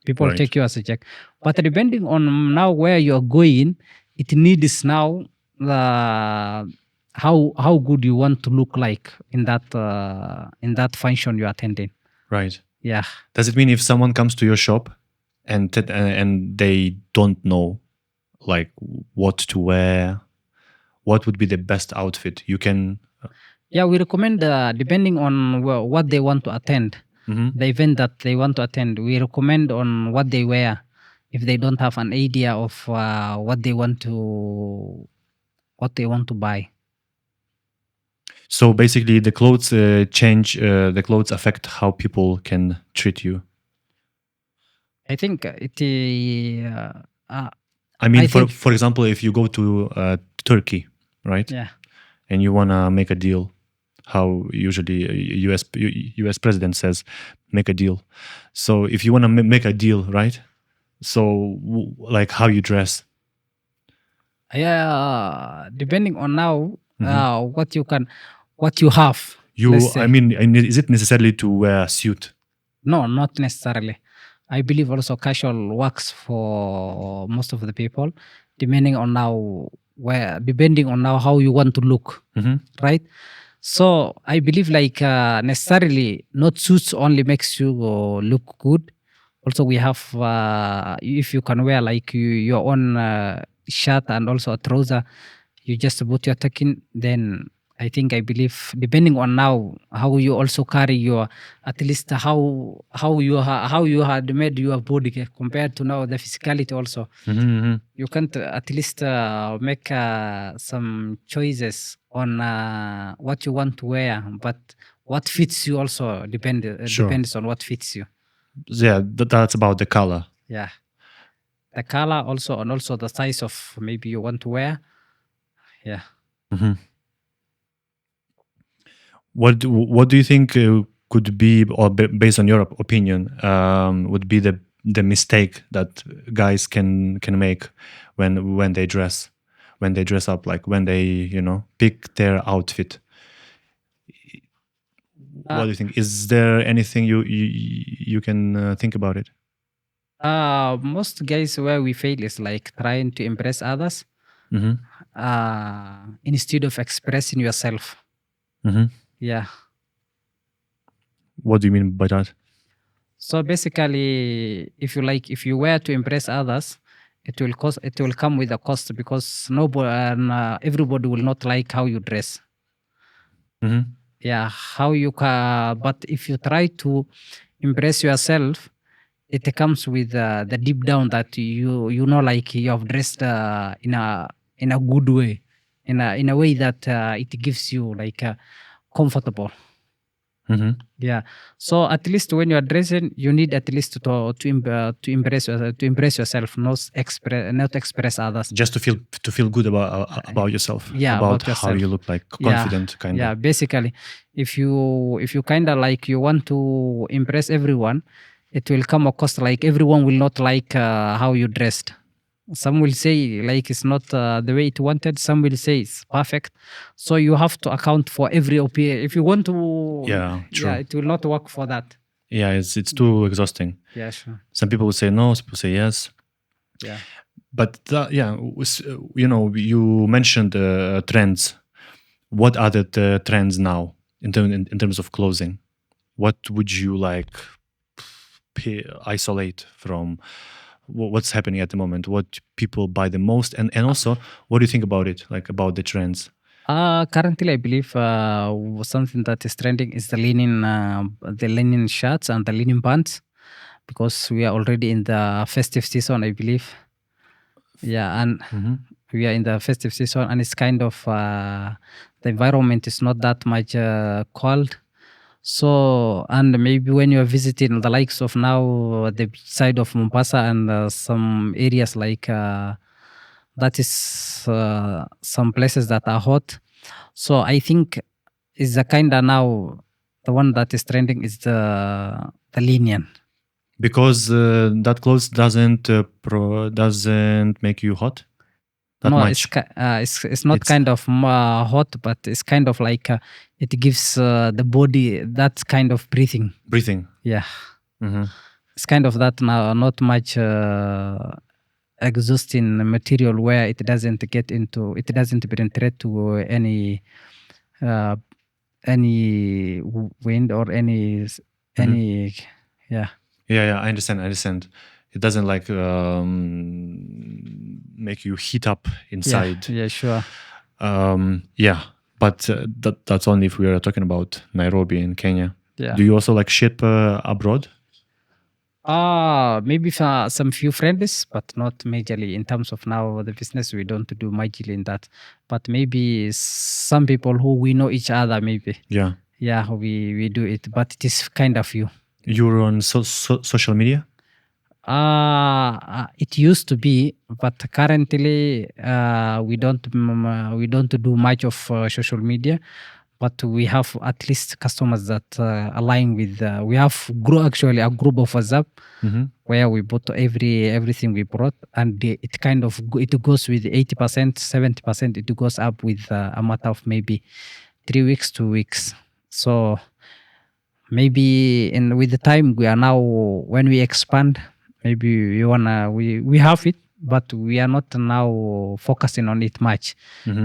People Right. take you as a joke. But depending on now where you're going, it needs now the how good you want to look like in that function you're attending. Right. Yeah. Does it mean if someone comes to your shop and they don't know like what to wear, what would be the best outfit? You can. Yeah, we recommend depending on what they want to attend, Mhm. the event that they want to attend. We recommend on what they wear if they don't have an idea of what they want to buy. So basically, the clothes change. The clothes affect how people can treat you. I think I mean, I for think for example, if you go to Turkey, right, yeah. and you wanna make a deal, how usually US president says, make a deal. So if you want to make a deal, right? So like how you dress. Yeah, depending on now what you have. You, Let's I say mean, is it necessarily to wear a suit? no, not necessarily. I believe also casual works for most of the people, depending on now how you want to look, right? So I believe like necessarily not suits only makes you look good. Also, we have if you can wear like your own shirt and also a trouser, you just put your tuck-in. Then I believe depending on now how you also carry your at least how you had made your body compared to now the physicality also you can't at least make some choices on what you want to wear, but what fits you also depends on what fits you. Yeah, that's about the color. Yeah, the color also and also the size of maybe you want to wear. Yeah. What do you think could be, or based on your opinion, would be the mistake that guys can make when they dress up, like when they pick their outfit? What Uh, do you think? Is there anything you can think about it? Most guys where we fail is like trying to impress others instead of expressing yourself. Yeah. What do you mean by that? So basically, if you were to impress others, it will come with a cost because nobody everybody will not like how you dress. Yeah, how you can. But if you try to impress yourself, it comes with the deep down that you know like you have dressed in a good way, in a way that it gives you like comfortable. Yeah. So at least when you are dressing, you need at least to impress yourself, not express others. Just to feel good about yourself, Yeah, about about how yourself. you look, like Yeah. confident, kind Yeah. of. Basically, if you kind of like you want to impress everyone, it will come across like everyone will not like how you dressed. Some will say like it's not the way it wanted. Some will say it's perfect. So you have to account for every opinion. If you want to, Yeah, true. it will not work for that. Yeah, it's too exhausting. Yeah, sure. Some people will say no, some people say yes. Yeah. But you mentioned trends. What are the trends now in terms of clothing? What would you like isolate from what's happening at the moment? What people buy the most, and also what do you think about it? Like about the trends? Currently, I believe something that is trending is the linen shirts and the linen pants, because we are already in the festive season, I believe. Yeah, and we are in the festive season, and it's kind of the environment is not that much cold. So, and maybe when you're visiting the likes of now the beach side of Mombasa and some areas like that is some places that are hot. So I think is the kind of now the one that is trending is the linen. Because that clothes doesn't make you hot that No, much. it's not kind of hot, but it's kind of like it gives the body that kind of breathing. Breathing. Yeah, it's kind of that now, not much exhausting material where it doesn't penetrate to uh, any wind or any yeah. Yeah, I understand. It doesn't like make you heat up inside. Yeah, sure. Yeah, but that's only if we are talking about Nairobi in Kenya. Yeah. Do you also like ship abroad? Maybe for some few friends, but not majorly in terms of now the business. We don't do majorly in that, but maybe some people who we know each other, maybe. Yeah. Yeah, we do it, but it is kind of few. You're on social media? It used to be, but currently we don't do much of social media. but we have at least customers that align with. We have actually a group of WhatsApp where we put everything we brought, and it kind of it goes with 80%, 70%. It goes up with a matter of maybe 3 weeks, 2 weeks. So maybe with the time we are now, when we expand, maybe we have it, but we are not now focusing on it much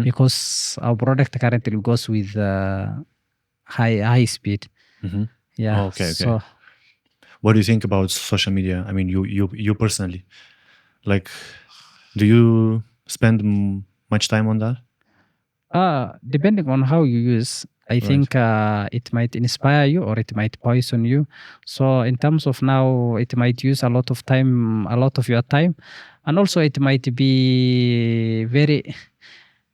because our product currently goes with high speed. Yeah. Oh, okay. So What do you think about social media? I mean, you personally, like, do you spend much time on that? depending on how you use, I think it might inspire you or it might poison you. So in terms of now, it might use a lot of your time, and also it might be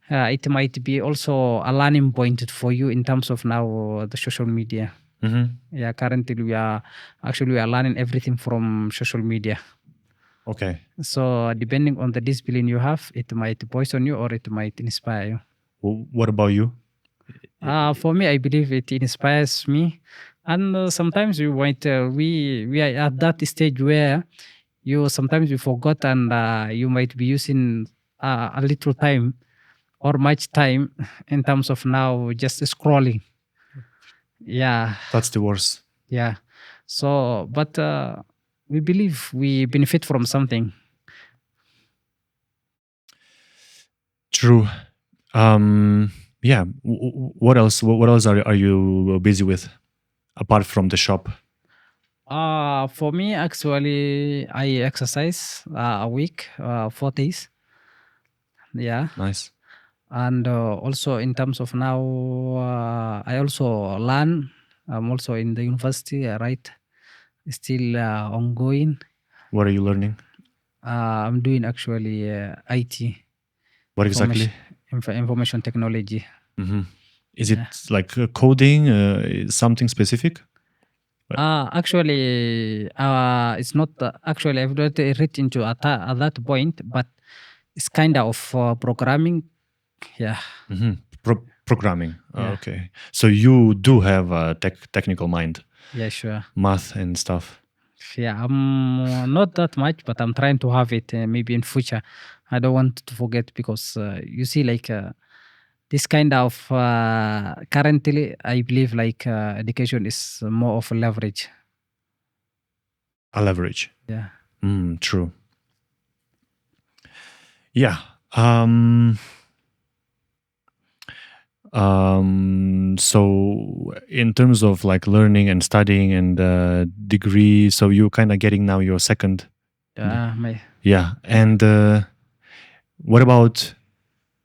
it might be also a learning point for you in terms of now the social media. Yeah, currently we are learning everything from social media. Okay. So depending on the discipline you have, it might poison you or it might inspire you. What about you? For me, I believe it inspires me, and sometimes we might we are at that stage where you sometimes you forgot, and you might be using a little time or much time in terms of now just scrolling. Yeah. That's the worst. Yeah. So, but we believe we benefit from something. True. Yeah. What else? What else are you busy with apart from the shop? For me, actually, I exercise a week, 4 days. Yeah. Nice. And also in terms of now, I also learn. I'm also in the university, right? Still ongoing. What are you learning? I'm doing actually IT. What exactly? Information technology. Is it like coding? Something specific? Actually, it's not actually I've not reached into at that point, but it's kind of programming. Yeah. Programming. Yeah. Okay. So you do have a technical mind. Yeah, sure. Math and stuff. Yeah, I'm not that much, but I'm trying to have it maybe in future. I don't want to forget because you see, like this kind of currently, I believe like education is more of a leverage. A leverage. Yeah. True. Yeah. So in terms of like learning and studying and degree, so you're kind of getting now your second. Yeah. And what about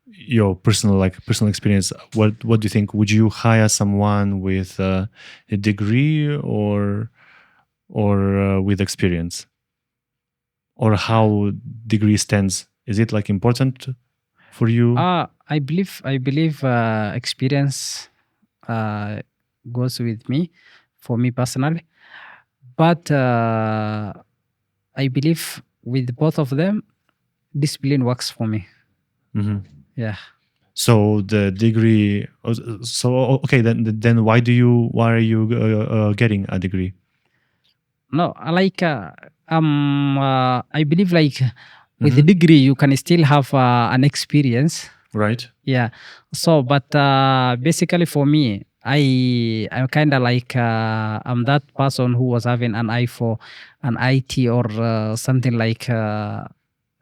your personal experience? What do you think? Would you hire someone with a degree or with experience? Or how degree stands? Is it like important for you? I believe experience goes with me, for me personally. But I believe with both of them, discipline works for me. Yeah. So the degree. So okay, then why are you getting a degree? No, like I believe like with the degree you can still have an experience. Right. Yeah. So, but basically for me, I'm kind of like I'm that person who was having an eye for an IT or something like the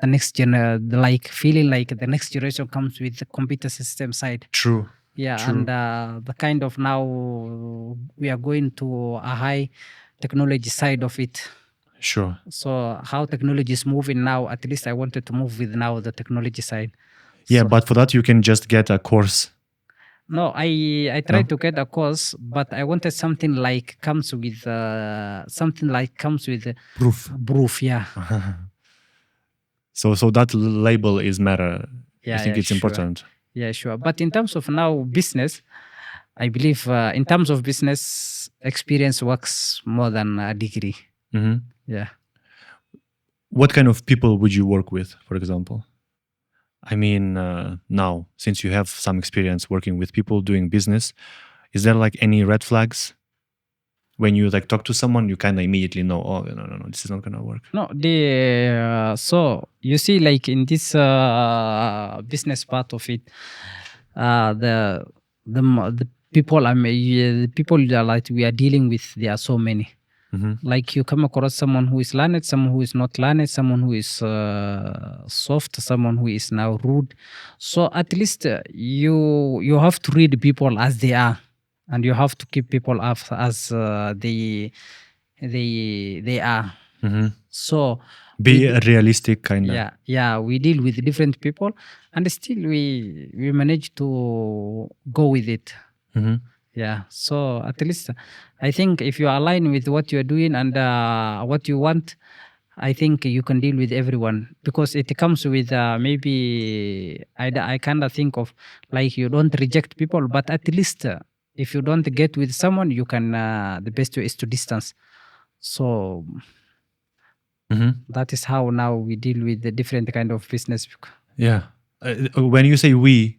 next like feeling like the next generation comes with the computer system side. True. Yeah, True. and the kind of now we are going to a high technology side of it. Sure. So how technology is moving now, at least I wanted to move with now the technology side. Yeah, So- but for that you can just get a course. No, I tried to get a course, but I wanted something like comes with proof. Yeah. So that label is matter. Yeah, I think yeah, it's sure. important. Yeah, sure. But in terms of now business, I believe in terms of business, experience works more than a degree. Yeah. What kind of people would you work with, for example? I mean, now since you have some experience working with people doing business, is there like any red flags when you like talk to someone? You kind of immediately know, oh no, this is not gonna work. No, so you see, like in this business part of it, the people the people that like we are dealing with, there are so many. Like you come across someone who is learned, someone who is not learned, someone who is soft, someone who is now rude. So at least you have to read people as they are, and you have to keep people up as they are. So Be we realistic, kind of. yeah, we deal with different people, and still we manage to go with it. Yeah, so at least I think if you align with what you're doing and what you want, I think you can deal with everyone, because it comes with maybe I kind of think of like you don't reject people, but at least if you don't get with someone, you can the best way is to distance. So that is how now we deal with the different kind of business. Yeah. When you say we,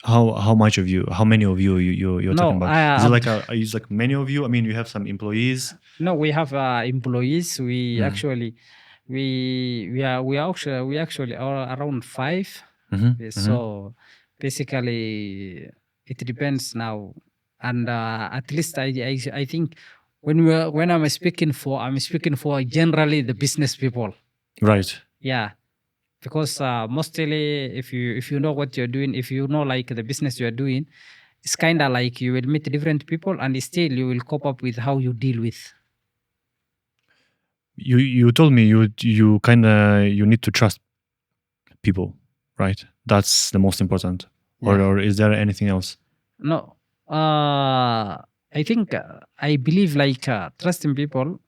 how much of you? How many of you're talking No, about? Is it like is like many of you? I mean, you have some employees. no, we have employees. We actually we actually are around 5. So basically, it depends now, and at least I think when I'm speaking for generally the business people. Right. Yeah, because mostly if you know what you're doing, if you know like the business you're doing, it's kind of like you will meet different people and still you will cope up with how you deal with. You told me you kind of you need to trust people, right? That's the most important. Or is there anything else? No, I think I believe like trusting people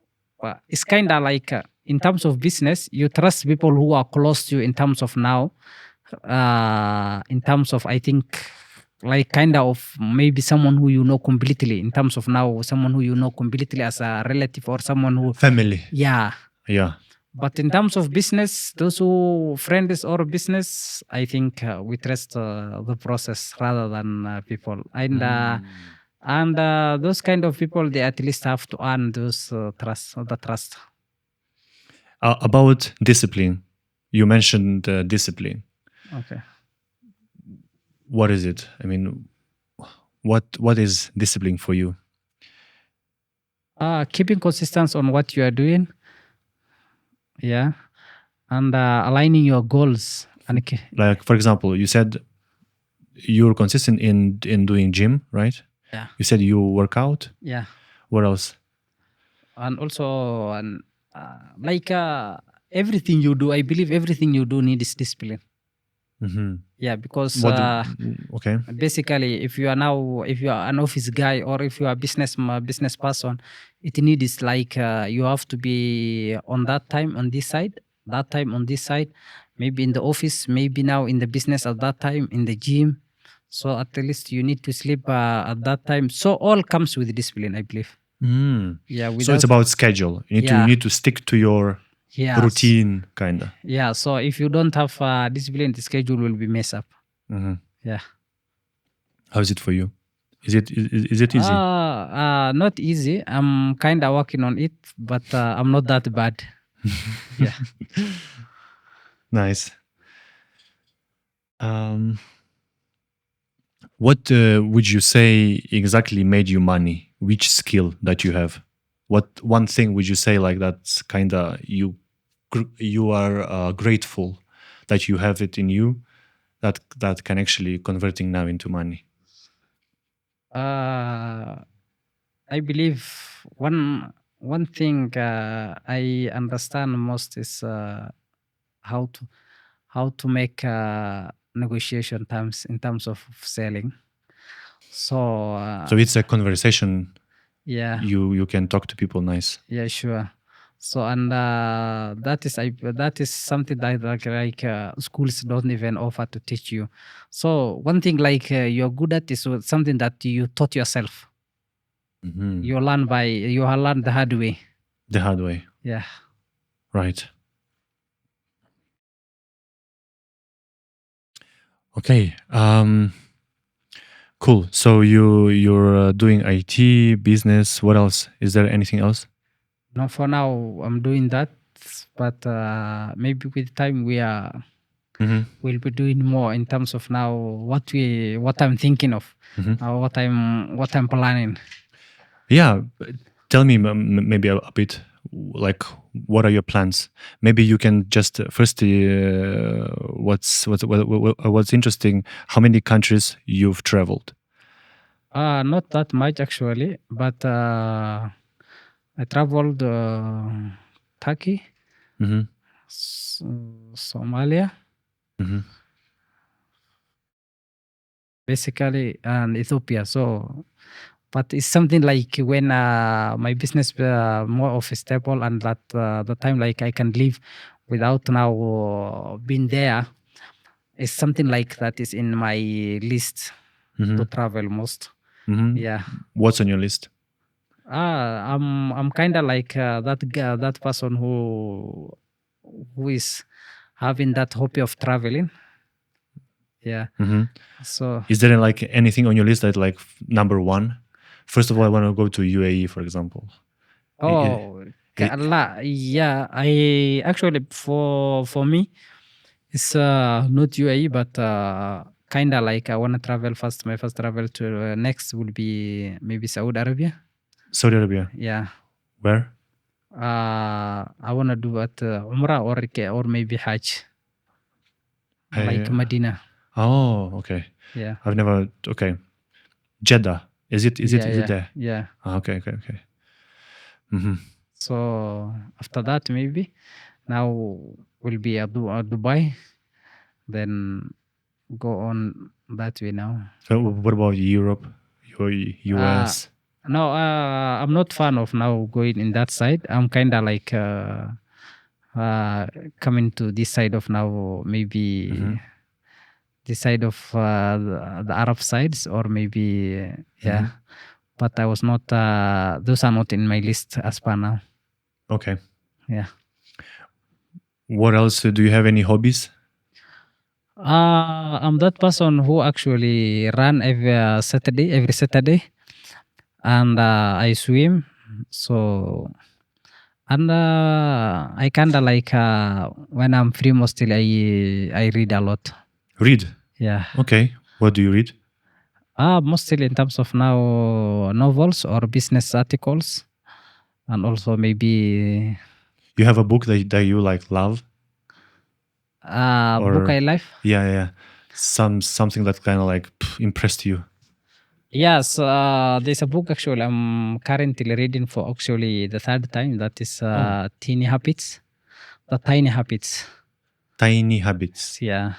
is kind of like in terms of business, you trust people who are close to you in terms of now, in terms of I think like kind of maybe someone who you know completely, in terms of now someone who you know completely as a relative or someone who Family. yeah. But But in terms of business, those who friends or business, I think we trust the process rather than people. And those kind of people, they at least have to earn those the trust. About discipline, you mentioned discipline. Okay. What is it? I mean, what is discipline for you? Keeping consistent on what you are doing. Yeah. And aligning your goals. And Like, for example, you said you're consistent in doing gym, right? Yeah. You said you work out. Yeah. What else? And also, like everything you do, I believe everything you do needs discipline. Yeah, because Okay. basically, if you are an office guy or if you are a business person, it needs like you have to be on that time on this side, that time on this side, maybe in the office, maybe now in the business at that time, in the gym. So at least you need to sleep at that time. So all comes with discipline, I believe. Yeah, So it's about schedule. You need to stick to your routine, kind of. Yeah, so if you don't have discipline, the schedule will be messed up. Yeah. How is it for you? Is it easy? Not easy. I'm kind of working on it, but I'm not that bad. Yeah. Nice. What would you say exactly made you money? Which skill that you have? What one thing would you say like that's kind of you are grateful that you have it in you that can actually converting now into money? I believe one thing I understand most is how to make negotiation terms in terms of selling. So So it's a conversation. Yeah. You can talk to people nice. Yeah, sure. So and that is something that like schools don't even offer to teach you. So one thing like you're good at is something that you taught yourself. You learn the hard way. The hard way. Yeah. Right. Okay. Cool. So you're doing IT business. What else? Is there anything else? Now, for now, I'm doing that, but maybe with time Mm-hmm. we'll be doing more in terms of now what I'm thinking of, Mm-hmm. what I'm planning. Yeah. Tell me maybe a bit like what are your plans? Maybe you can just first what's interesting. How many countries you've traveled? Not that much actually, but I traveled Turkey, Mm-hmm. Somalia, Mm-hmm. basically, and Ethiopia. So, but it's something like when my business more of a stable, and that the time like I can live without now being there. It's something like that is in my list Mm-hmm. to travel most. Mm-hmm. Yeah. What's on your list? I'm kind of like that person who is having that hobby of traveling. Yeah. Mm-hmm. So Is there like anything on your list that like number one? First of all, I want to go to UAE, for example. I- oh I- yeah, I actually for me it's not UAE, but kind of like I want to travel first. My first travel to next will be maybe Saudi Arabia. Saudi Arabia. Yeah. Where? I want to do at Umrah or maybe Hajj, like I, Medina. oh, okay. Yeah. I've never. Okay, Jeddah. Yeah, Is it yeah, there? yeah. Ah, okay, okay, okay. Mm-hmm. So after that, maybe now will be Dubai, then go on that way now. So what about Europe, Uh, US? no, I'm not fan of now going in that side. I'm kind of like uh, coming to this side of now, Mm-hmm. maybe this side of the Arab sides, or maybe Mm-hmm. yeah. But I was not. Those are not in my list as per now. Okay. Yeah. What else? Do you have any hobbies? I'm that person who actually run every Saturday, and I swim. So and I kinda like when I'm free, mostly I read a lot. Read. Yeah. Okay. What do you read? Mostly in terms of now novels or business articles, and also maybe You have a book that you like love, book or I life. yeah, yeah, something that kind of like impressed you. Yes, there's a book actually I'm currently reading for actually the third time. That is Oh, Teeny Habits, the Tiny Habits. Tiny Habits. Yeah.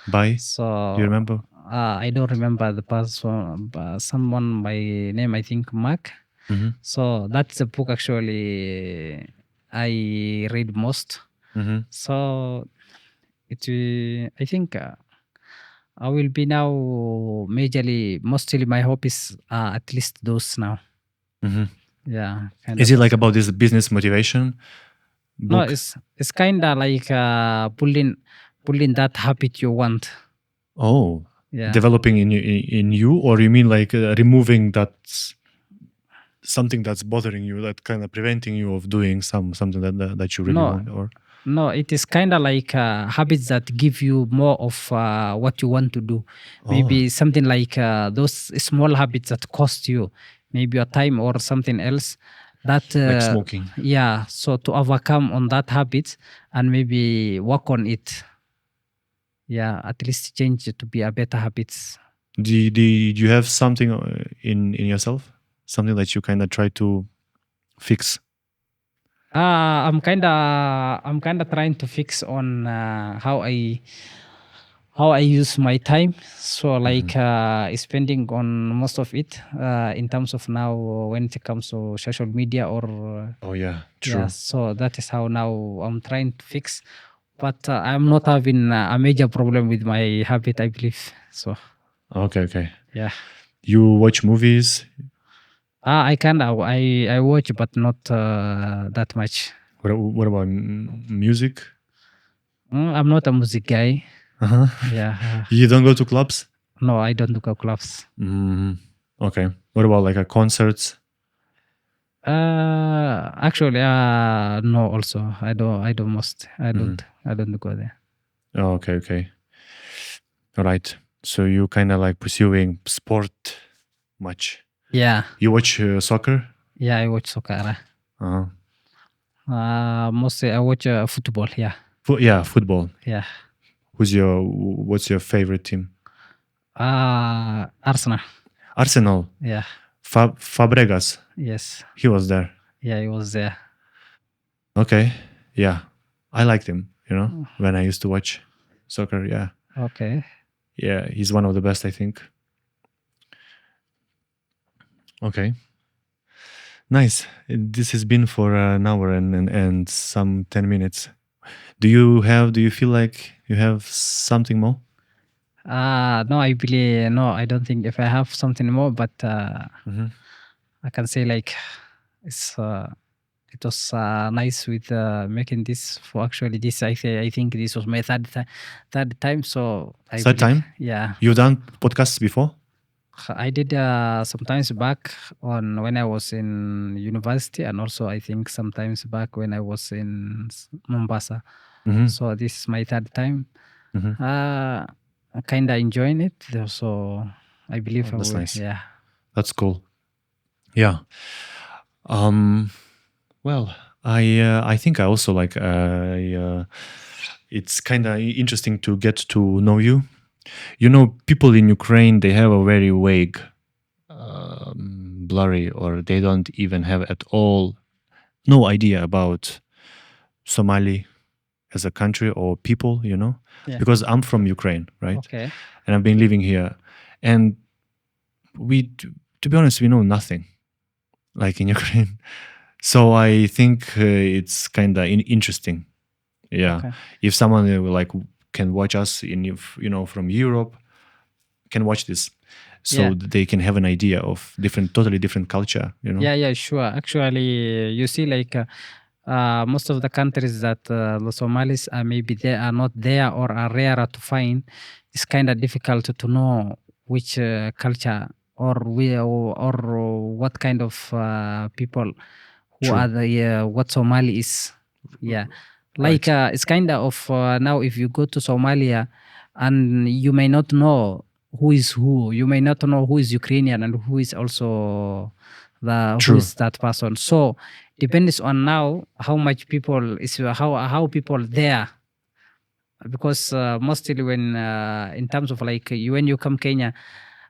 By. Do you So remember? I don't remember the person, but someone by name I think Mark. Mm-hmm. So that's the book actually I read most. Mm-hmm. So I think I will be now majorly mostly my hobbies are at least those now. Mm-hmm. Yeah, kind Is of it like that. about this business motivation No, book? it's kind of like pulling that habit you want. Oh, Yeah. developing in you, or you mean like removing that something that's bothering you, that kind of preventing you of doing something that you really No, want, or no, it is kind of like habits that give you more of what you want to do. oh, Maybe something like those small habits that cost you, maybe your time or something else. That like smoking. yeah. So to overcome on that habit and maybe work on it. Yeah, at least change it to be a better habits. Do you have something in yourself, something that you kind of try to fix? I'm kinda trying to fix on how I use my time. So like spending on most of it in terms of now when it comes to social media or Oh yeah, yeah. true. So that is how now I'm trying to fix. But I'm not having a major problem with my habit, I believe. So Okay, okay. yeah. You watch movies. I kind of I watch, but not that much. What about music? I'm not a music guy. Uh-huh. Yeah. You don't go to clubs? No, I don't go clubs. Okay. What about like a concerts? Actually, no. Also, I don't. I don't. Most. I don't. I don't go there. Oh, okay. All right. So you kind of like pursuing sport much. Yeah. You watch soccer? Yeah. I watch soccer. Uh-huh. Mostly I watch football. Yeah. Yeah, football. Yeah. What's your favorite team? Arsenal. Arsenal. Yeah. Fabregas. Yes. He was there. Yeah. He was there. Okay. Yeah. I liked him, when I used to watch soccer. Yeah. Okay. Yeah. He's one of the best, I think. Okay. Nice. This has been for an hour and some 10 minutes. Do you feel like you have something more? No, I don't think if I have something more, but I can say like it's it was nice with making this for actually this I think this was my third time, so I Third believe time? yeah. You've done podcasts before? I did sometimes back on when I was in university, and also I think sometimes back when I was in Mombasa. So this is my third time. I kind of enjoying it, so I believe I That's will. nice. Yeah. That's cool. Yeah. Well, I think I also like it's kind of interesting to get to know you. People in Ukraine, they have a very vague, blurry, or they don't even have at all no idea about Somali as a country or people. Yeah. Because I'm from Ukraine, right? Okay. And I've been living here, and to be honest, we know nothing like in Ukraine. So I think it's kind of interesting. Yeah. Okay. If someone like can watch us from Europe, can watch this, so Yeah. they can have an idea of totally different culture. Yeah, sure. Actually, you see, like most of the countries that the Somalis are maybe they are not there or are rarer to find, it's kind of difficult to know which culture or or what kind of people who True. are the what Somali is. Yeah, like Right. it's kind of now if you go to Somalia and you may not know who is who. You may not know who is Ukrainian and who is also who True. is that person. So depends on now how much people is how people there, because mostly when in terms of like when you come Kenya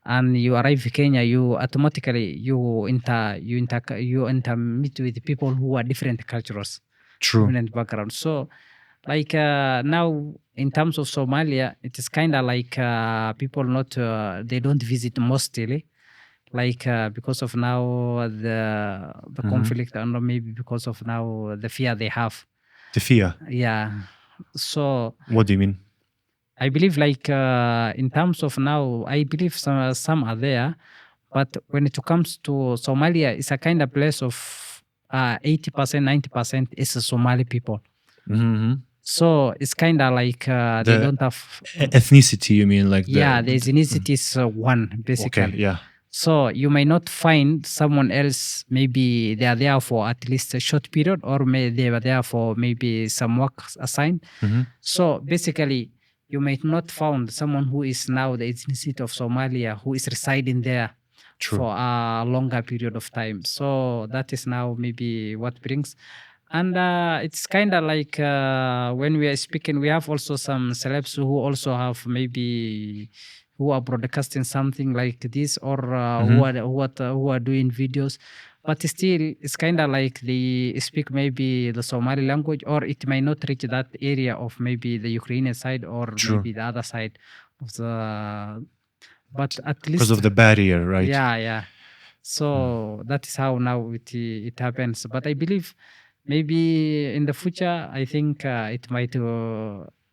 and you arrive in Kenya, you automatically you enter meet with people who are different cultures, True. different backgrounds. So like now in terms of Somalia, it is kind of like people not they don't visit mostly, like because of now the conflict, and maybe because of now the fear they have. The fear. Yeah. So What do you mean? I believe like in terms of now, I believe some are there, but when it comes to Somalia, it's a kind of place of 80%, 90% is Somali people. So it's kind of like they The don't have. ethnicity, you mean, like Yeah, the ethnicity is one basically. Okay. Yeah. So you may not find someone else. Maybe they are there for at least a short period, or may they were there for maybe some work assigned. So basically, you might not found someone who is now the ethnicity of Somalia who is residing there True. for a longer period of time. So that is now maybe what brings. And it's kind of like when we are speaking, we have also some celebs who also have maybe who are broadcasting something like this, or who are doing videos, but still it's kind of like they speak maybe the Somali language, or it may not reach that area of maybe the Ukrainian side, or True. maybe the other side of the. But at Because least of the barrier, right? yeah. So that is how now it happens. But I believe maybe in the future, I think it might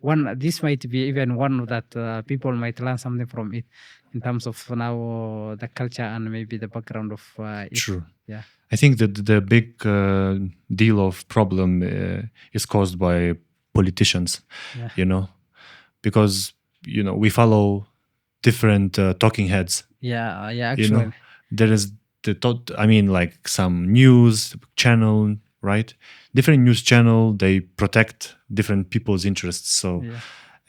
one. This might be even one that people might learn something from it, in terms of now the culture and maybe the background of it. True. Yeah. I think that the big deal of problem is caused by politicians. Yeah. Because we follow different talking heads. Yeah, yeah, You know, actually. there is like some news channel, right? Different news channel, they protect different people's interests. So, Yeah.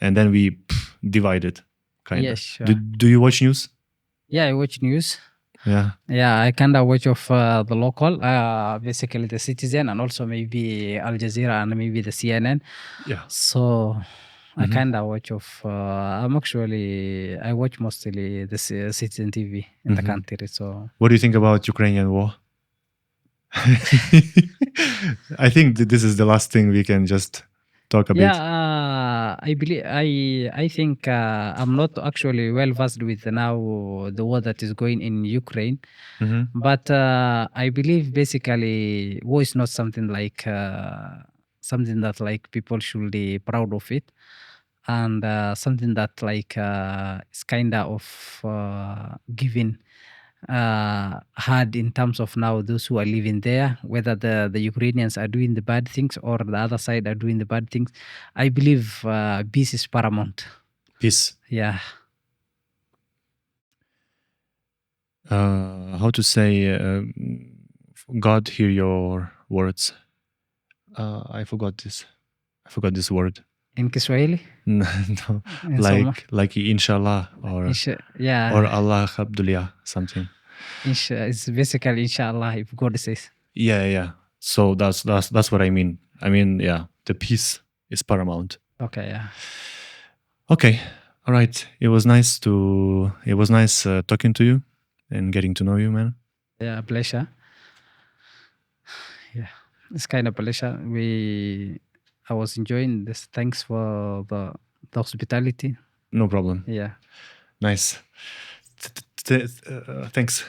and then we divide it, kind Yeah, of. sure. Do you watch news? Yeah, I watch news. Yeah. Yeah, I kind of watch of the local, basically the Citizen, and also maybe Al Jazeera and maybe the CNN. Yeah. So I Mhm. kind of watch of. I watch mostly the Citizen TV in the Mhm. country. So What do you think about Ukrainian war? I think this is the last thing we can just talk a yeah, bit. I believe I think I'm not actually well versed with now the war that is going in Ukraine. Mhm. But I believe basically war is not something like something that like people should be proud of it, and something that like is kind of giving hard in terms of now those who are living there, whether the Ukrainians are doing the bad things or the other side are doing the bad things. I believe peace is paramount. Peace. Yeah. How to say, God hear your words. I forgot this. I forgot this word. In Kiswahili? No, In Soma? like inshallah or Yeah. Allah Abdullah something. It's basically inshallah if God says. Yeah. So that's what I mean. I mean, yeah, the peace is paramount. Okay, yeah. Okay, all right. It was nice talking to you and getting to know you, man. Yeah, pleasure. Yeah. It's kind of pleasure. I was enjoying this. Thanks for the hospitality. No problem. Yeah. Nice. Thanks.